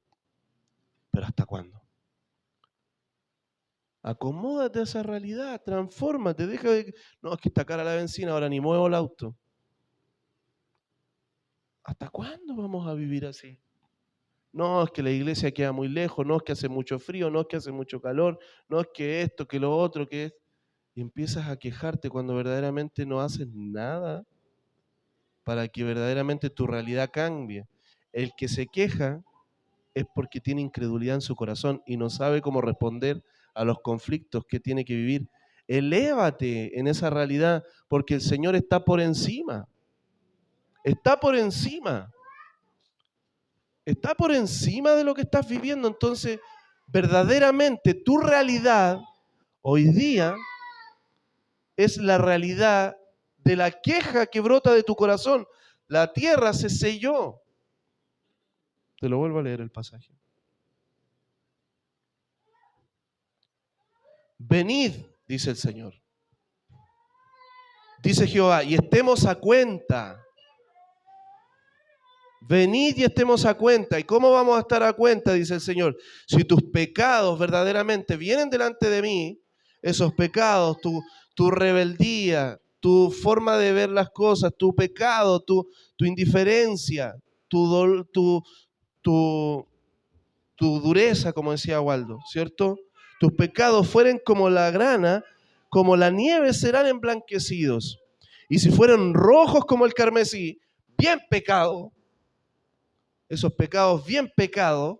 Pero ¿hasta cuándo? Acomódate a esa realidad, transfórmate, deja de... No, es que está cara la bencina, ahora ni muevo el auto. ¿Hasta cuándo vamos a vivir así? No, es que la iglesia queda muy lejos, no, es que hace mucho frío, no, es que hace mucho calor, no, es que esto, que lo otro, que es... Y empiezas a quejarte cuando verdaderamente no haces nada para que verdaderamente tu realidad cambie. El que se queja es porque tiene incredulidad en su corazón y no sabe cómo responder a los conflictos que tiene que vivir. Elévate en esa realidad porque el Señor está por encima. Está por encima. Está por encima de lo que estás viviendo. Entonces, verdaderamente tu realidad hoy día es la realidad de la queja que brota de tu corazón. La tierra se selló. Te lo vuelvo a leer el pasaje. Venid, dice el Señor. Dice Jehová, y estemos a cuenta. Venid y estemos a cuenta. ¿Y cómo vamos a estar a cuenta? Dice el Señor. Si tus pecados verdaderamente vienen delante de mí, esos pecados, tu rebeldía, tu forma de ver las cosas, tu pecado, tu indiferencia, tu dureza, como decía Waldo, ¿cierto? Tus pecados fueren como la grana, como la nieve serán emblanquecidos. Y si fueran rojos como el carmesí, bien pecado, esos pecados bien pecados,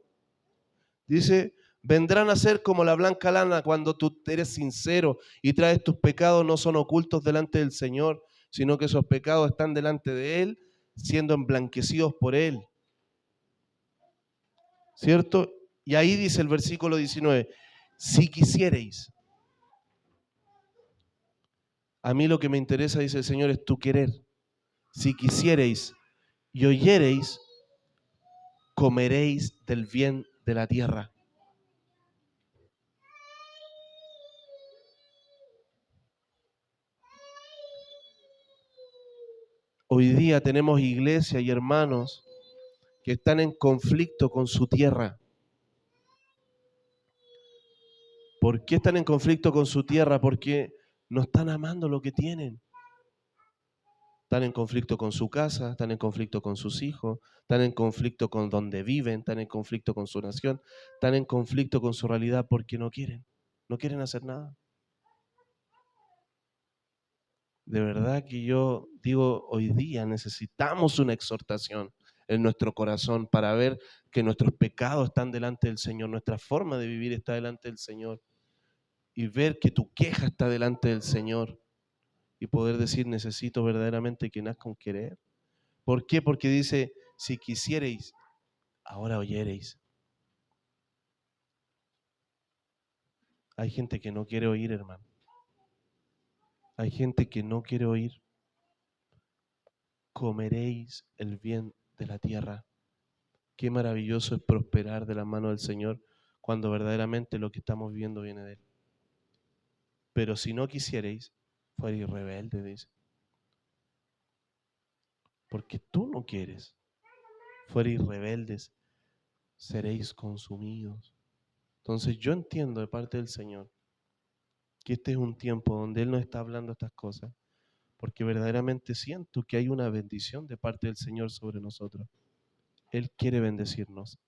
dice, vendrán a ser como la blanca lana cuando tú eres sincero y traes tus pecados, no son ocultos delante del Señor, sino que esos pecados están delante de Él, siendo emblanquecidos por Él. ¿Cierto? Y ahí dice el versículo 19, si quisierais. A mí lo que me interesa, dice el Señor, es tu querer. Si quisierais y oyereis, comeréis del bien de la tierra. Hoy día tenemos iglesias y hermanos que están en conflicto con su tierra. ¿Por qué están en conflicto con su tierra? Porque no están amando lo que tienen. Están en conflicto con su casa, están en conflicto con sus hijos, están en conflicto con donde viven, están en conflicto con su nación, están en conflicto con su realidad porque no quieren hacer nada. De verdad que yo digo, hoy día necesitamos una exhortación en nuestro corazón para ver que nuestros pecados están delante del Señor, nuestra forma de vivir está delante del Señor y ver que tu queja está delante del Señor y poder decir, necesito verdaderamente que nazca un querer. ¿Por qué? Porque dice, si quisierais, ahora oyereis. Hay gente que no quiere oír, hermano. Hay gente que no quiere oír. Comeréis el bien de la tierra. Qué maravilloso es prosperar de la mano del Señor cuando verdaderamente lo que estamos viviendo viene de Él. Pero si no quisierais, fuerais rebeldes, dice. Porque tú no quieres. Fuerais rebeldes, seréis consumidos. Entonces yo entiendo de parte del Señor que este es un tiempo donde Él nos está hablando estas cosas, porque verdaderamente siento que hay una bendición de parte del Señor sobre nosotros. Él quiere bendecirnos.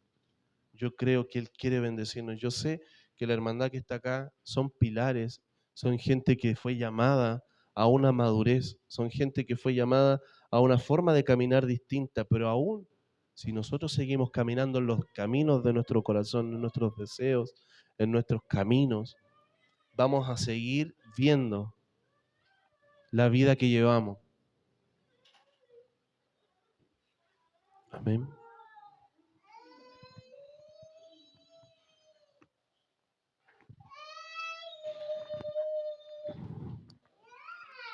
Yo creo que Él quiere bendecirnos. Yo sé que la hermandad que está acá son pilares, son gente que fue llamada a una madurez, son gente que fue llamada a una forma de caminar distinta, pero aún si nosotros seguimos caminando en los caminos de nuestro corazón, en nuestros deseos, en nuestros caminos, vamos a seguir viendo la vida que llevamos. Amén.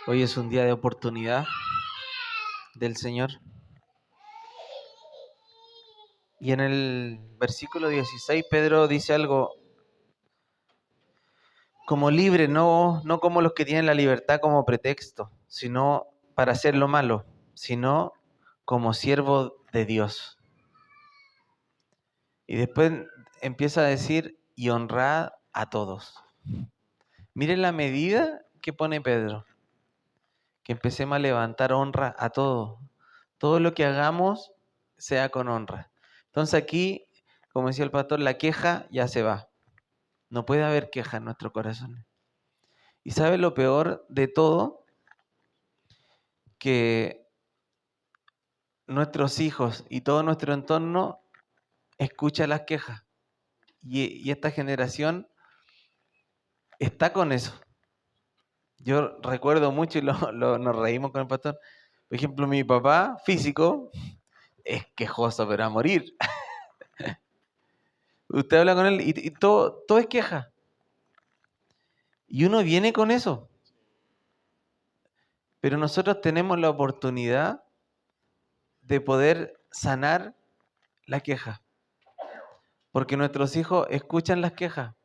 Hoy es un día de oportunidad del Señor. Y en el versículo 16, Pedro dice algo como libre, no como los que tienen la libertad como pretexto, sino para hacer lo malo, sino como siervo de Dios. Y después empieza a decir, y honrad a todos. Miren la medida que pone Pedro, que empecemos a levantar honra a todos. Todo lo que hagamos sea con honra. Entonces aquí, como decía el pastor, la queja ya se va. No puede haber queja en nuestro corazón. ¿Y sabe lo peor de todo? Que nuestros hijos y todo nuestro entorno escucha las quejas. Y esta generación está con eso. Yo recuerdo mucho y nos reímos con el pastor. Por ejemplo, mi papá, físico, es quejoso, pero a morir. Usted habla con él y todo es queja. Y uno viene con eso. Pero nosotros tenemos la oportunidad de poder sanar la queja. Porque nuestros hijos escuchan las quejas.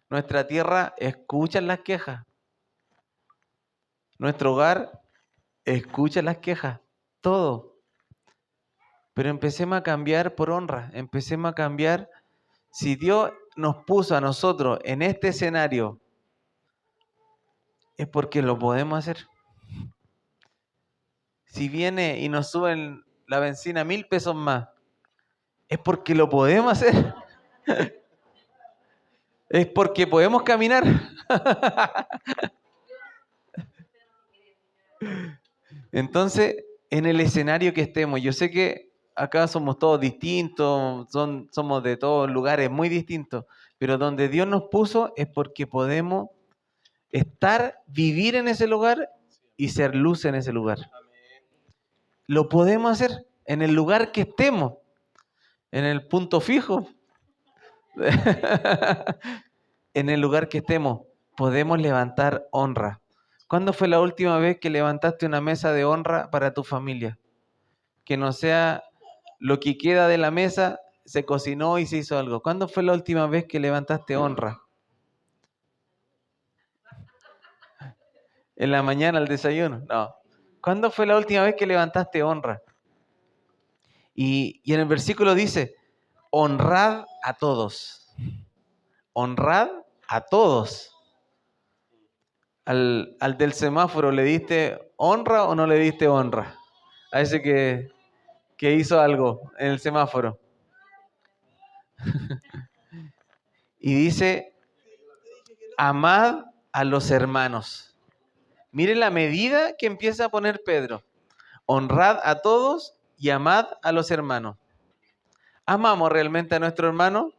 Nuestra tierra escucha las quejas. Nuestro hogar escucha las quejas. Todo. Pero empecemos a cambiar por honra. Empecemos a cambiar. Si Dios nos puso a nosotros en este escenario, es porque lo podemos hacer. Si viene y nos suben la benzina 1.000 pesos más, es porque lo podemos hacer. Es porque podemos caminar. Entonces, en el escenario que estemos, yo sé que acá somos todos distintos, somos de todos lugares muy distintos, pero donde Dios nos puso es porque podemos vivir en ese lugar y ser luz en ese lugar. Lo podemos hacer en el lugar que estemos, en el punto fijo. En el lugar que estemos, podemos levantar honra. ¿Cuándo fue la última vez que levantaste una mesa de honra para tu familia? Que no sea lo que queda de la mesa, se cocinó y se hizo algo. ¿Cuándo fue la última vez que levantaste honra? ¿En la mañana al desayuno? No. ¿Cuándo fue la última vez que levantaste honra? Y en el versículo dice, honrad a todos. Honrad a todos. Al del semáforo, ¿le diste honra o no le diste honra? A ese que hizo algo en el semáforo. Y dice, amad a los hermanos. Mire la medida que empieza a poner Pedro. Honrad a todos y amad a los hermanos. ¿Amamos realmente a nuestro hermano?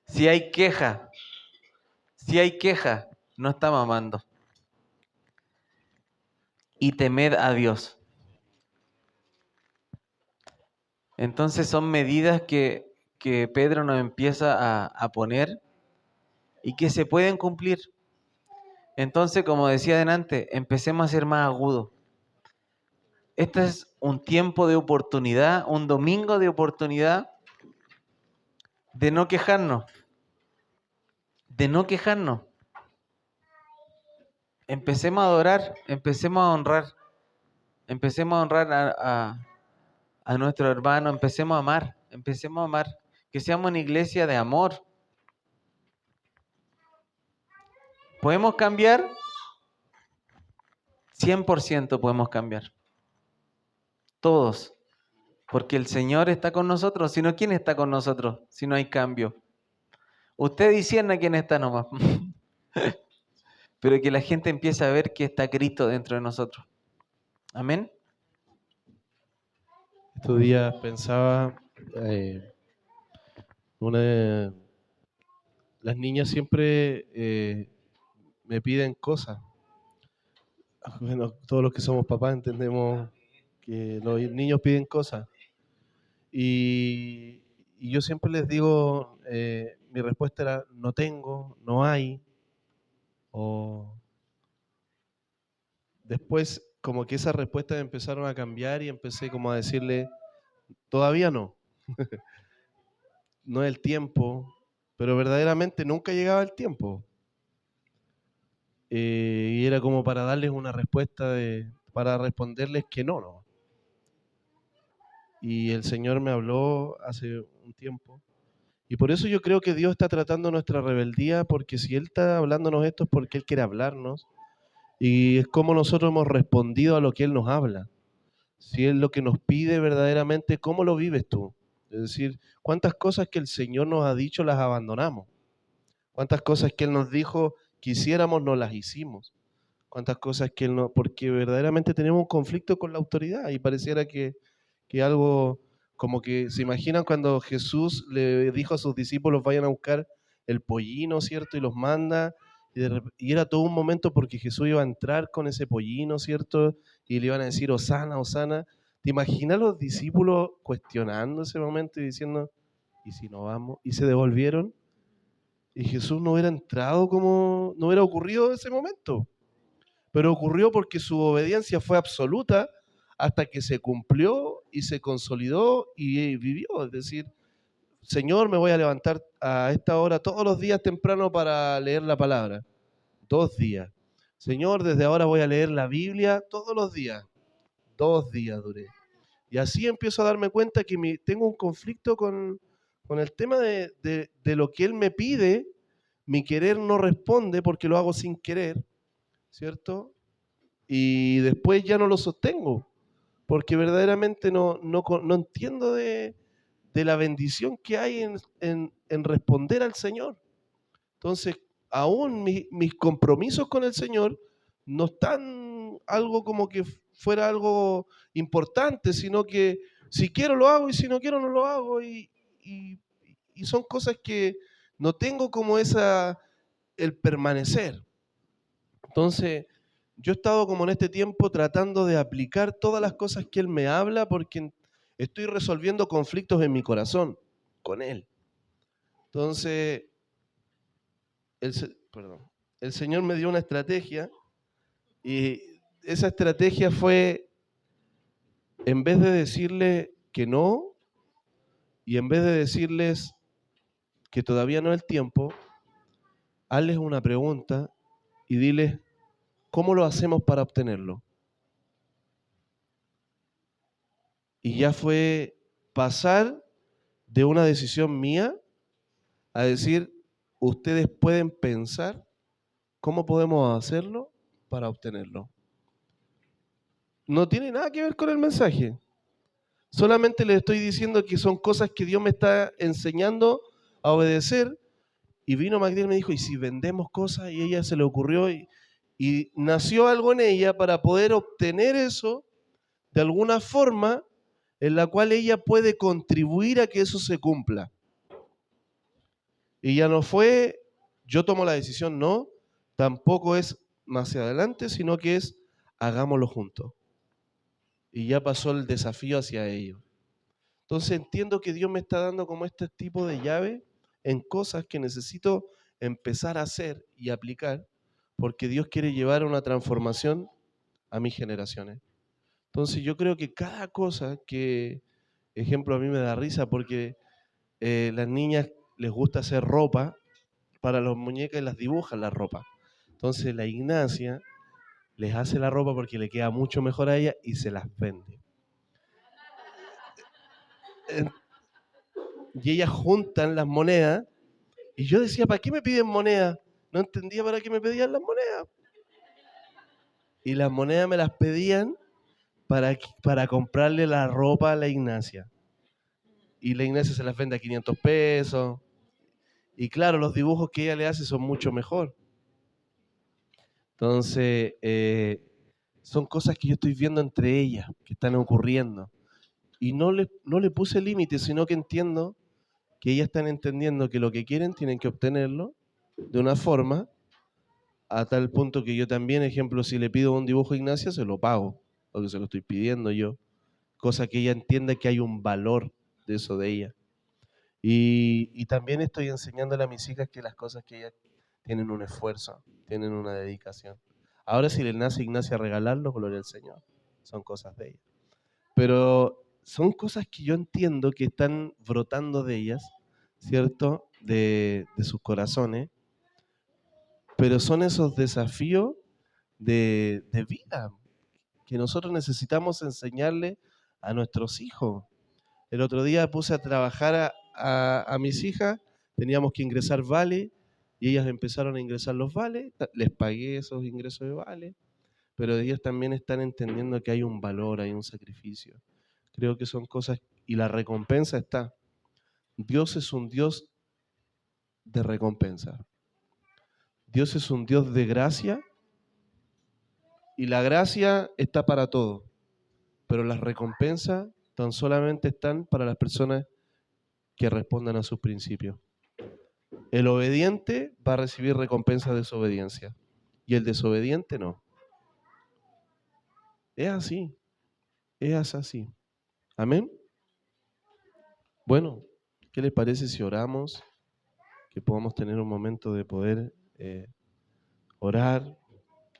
Si hay queja, no estamos amando. Y temed a Dios. Entonces son medidas que que Pedro nos empieza a poner y que se pueden cumplir. Entonces, como decía delante, empecemos a ser más agudos. Este es un tiempo de oportunidad, un domingo de oportunidad de no quejarnos, de no quejarnos. Empecemos a adorar, empecemos a honrar a nuestro hermano, empecemos a amar, que seamos una iglesia de amor. ¿Podemos cambiar? 100% podemos cambiar. Todos. Porque el Señor está con nosotros. Si no, ¿quién está con nosotros si no hay cambio? Usted discierna quién está nomás. Pero que la gente empiece a ver que está Cristo dentro de nosotros. Amén. Estos días pensaba, las niñas siempre me piden cosas. Bueno, todos los que somos papás entendemos que los niños piden cosas. Y yo siempre les digo, mi respuesta era, no tengo, no hay. O después como que esas respuestas empezaron a cambiar y empecé como a decirle, todavía no, no es el tiempo, pero verdaderamente nunca llegaba el tiempo. Y era como para darles una respuesta, para responderles que no, no. Y el Señor me habló hace un tiempo. Y por eso yo creo que Dios está tratando nuestra rebeldía, porque si Él está hablándonos esto es porque Él quiere hablarnos. Y es como nosotros hemos respondido a lo que Él nos habla. Si es lo que nos pide verdaderamente, ¿cómo lo vives tú? Es decir, ¿cuántas cosas que el Señor nos ha dicho las abandonamos? ¿Cuántas cosas que Él nos dijo que hiciéramos no las hicimos? ¿Cuántas cosas que Él no... Porque verdaderamente tenemos un conflicto con la autoridad y pareciera que algo como que se imaginan cuando Jesús le dijo a sus discípulos vayan a buscar el pollino, ¿cierto? Y los manda. Y era todo un momento porque Jesús iba a entrar con ese pollino, ¿cierto? Y le iban a decir, Hosana, Hosana. ¿Te imaginas los discípulos cuestionando ese momento y diciendo, ¿y si no vamos? Y se devolvieron. Y Jesús no hubiera entrado como, no hubiera ocurrido ese momento. Pero ocurrió porque su obediencia fue absoluta hasta que se cumplió y se consolidó y vivió. Es decir, Señor, me voy a levantar a esta hora todos los días temprano para leer la palabra. 2 días. Señor, desde ahora voy a leer la Biblia todos los días. 2 días duré. Y así empiezo a darme cuenta que tengo un conflicto con el tema de lo que Él me pide. Mi querer no responde porque lo hago sin querer, ¿cierto? Y después ya no lo sostengo, porque verdaderamente no entiendo de la bendición que hay en responder al Señor. Entonces, aún mis compromisos con el Señor no están algo como que fuera algo importante, sino que si quiero lo hago y si no quiero no lo hago. Y, y son cosas que no tengo como el permanecer. Entonces, yo he estado como en este tiempo tratando de aplicar todas las cosas que Él me habla porque estoy resolviendo conflictos en mi corazón con Él. Entonces, perdón, el Señor me dio una estrategia y esa estrategia fue, en vez de decirle que no y en vez de decirles que todavía no es el tiempo, hazles una pregunta y diles, ¿cómo lo hacemos para obtenerlo? Y ya fue pasar de una decisión mía a decir, ustedes pueden pensar cómo podemos hacerlo para obtenerlo. No tiene nada que ver con el mensaje. Solamente les estoy diciendo que son cosas que Dios me está enseñando a obedecer. Y vino Magdalena y me dijo, ¿y si vendemos cosas? Y a ella se le ocurrió y nació algo en ella para poder obtener eso de alguna forma en la cual ella puede contribuir a que eso se cumpla. Y ya no fue, yo tomo la decisión, no, tampoco es más hacia adelante, sino que es, hagámoslo juntos. Y ya pasó el desafío hacia ellos. Entonces entiendo que Dios me está dando como este tipo de llave en cosas que necesito empezar a hacer y aplicar, porque Dios quiere llevar una transformación a mis generaciones. Entonces yo creo que cada cosa que, ejemplo, a mí me da risa porque las niñas les gusta hacer ropa para las muñecas y las dibujan la ropa. Entonces la Ignacia les hace la ropa porque le queda mucho mejor a ella y se las vende. Y ellas juntan las monedas y yo decía, ¿para qué me piden monedas? No entendía para qué me pedían las monedas. Y las monedas me las pedían para comprarle la ropa a la Ignacia. Y la Ignacia se las vende a 500 pesos. Y claro, los dibujos que ella le hace son mucho mejor. Entonces, son cosas que yo estoy viendo entre ellas, que están ocurriendo. Y no le puse límites, sino que entiendo que ellas están entendiendo que lo que quieren tienen que obtenerlo de una forma a tal punto que yo también, ejemplo, si le pido un dibujo a Ignacia, se lo pago, porque se lo estoy pidiendo yo. Cosa que ella entienda que hay un valor de eso de ella. Y también estoy enseñándole a mis hijas que las cosas que ellas tienen un esfuerzo, tienen una dedicación. Ahora si le nace a Ignacia regalarlo, gloria al Señor. Son cosas de ella. Pero son cosas que yo entiendo que están brotando de ellas, ¿cierto? De sus corazones. Pero son esos desafíos de vida que nosotros necesitamos enseñarle a nuestros hijos. El otro día puse a trabajar a mis hijas, teníamos que ingresar vale y ellas empezaron a ingresar los vales, les pagué esos ingresos de vale, pero ellas también están entendiendo que hay un valor, hay un sacrificio. Creo que son cosas, y la recompensa está. Dios es un Dios de recompensa. Dios es un Dios de gracia y la gracia está para todo, pero las recompensas tan solamente están para las personas que respondan a sus principios. El obediente va a recibir recompensa de su obediencia y el desobediente no. Es así, es así. Amén. Bueno, ¿qué les parece si oramos? Que podamos tener un momento de poder orar,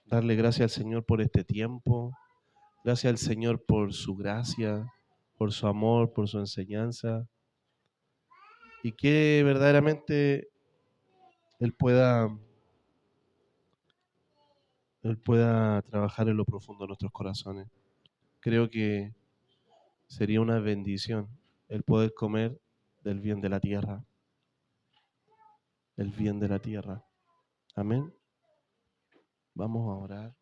darle gracias al Señor por este tiempo, gracias al Señor por su gracia, por su amor, por su enseñanza, y que verdaderamente Él pueda trabajar en lo profundo de nuestros corazones. Creo que sería una bendición el poder comer del bien de la tierra, el bien de la tierra. Amén. Vamos a orar.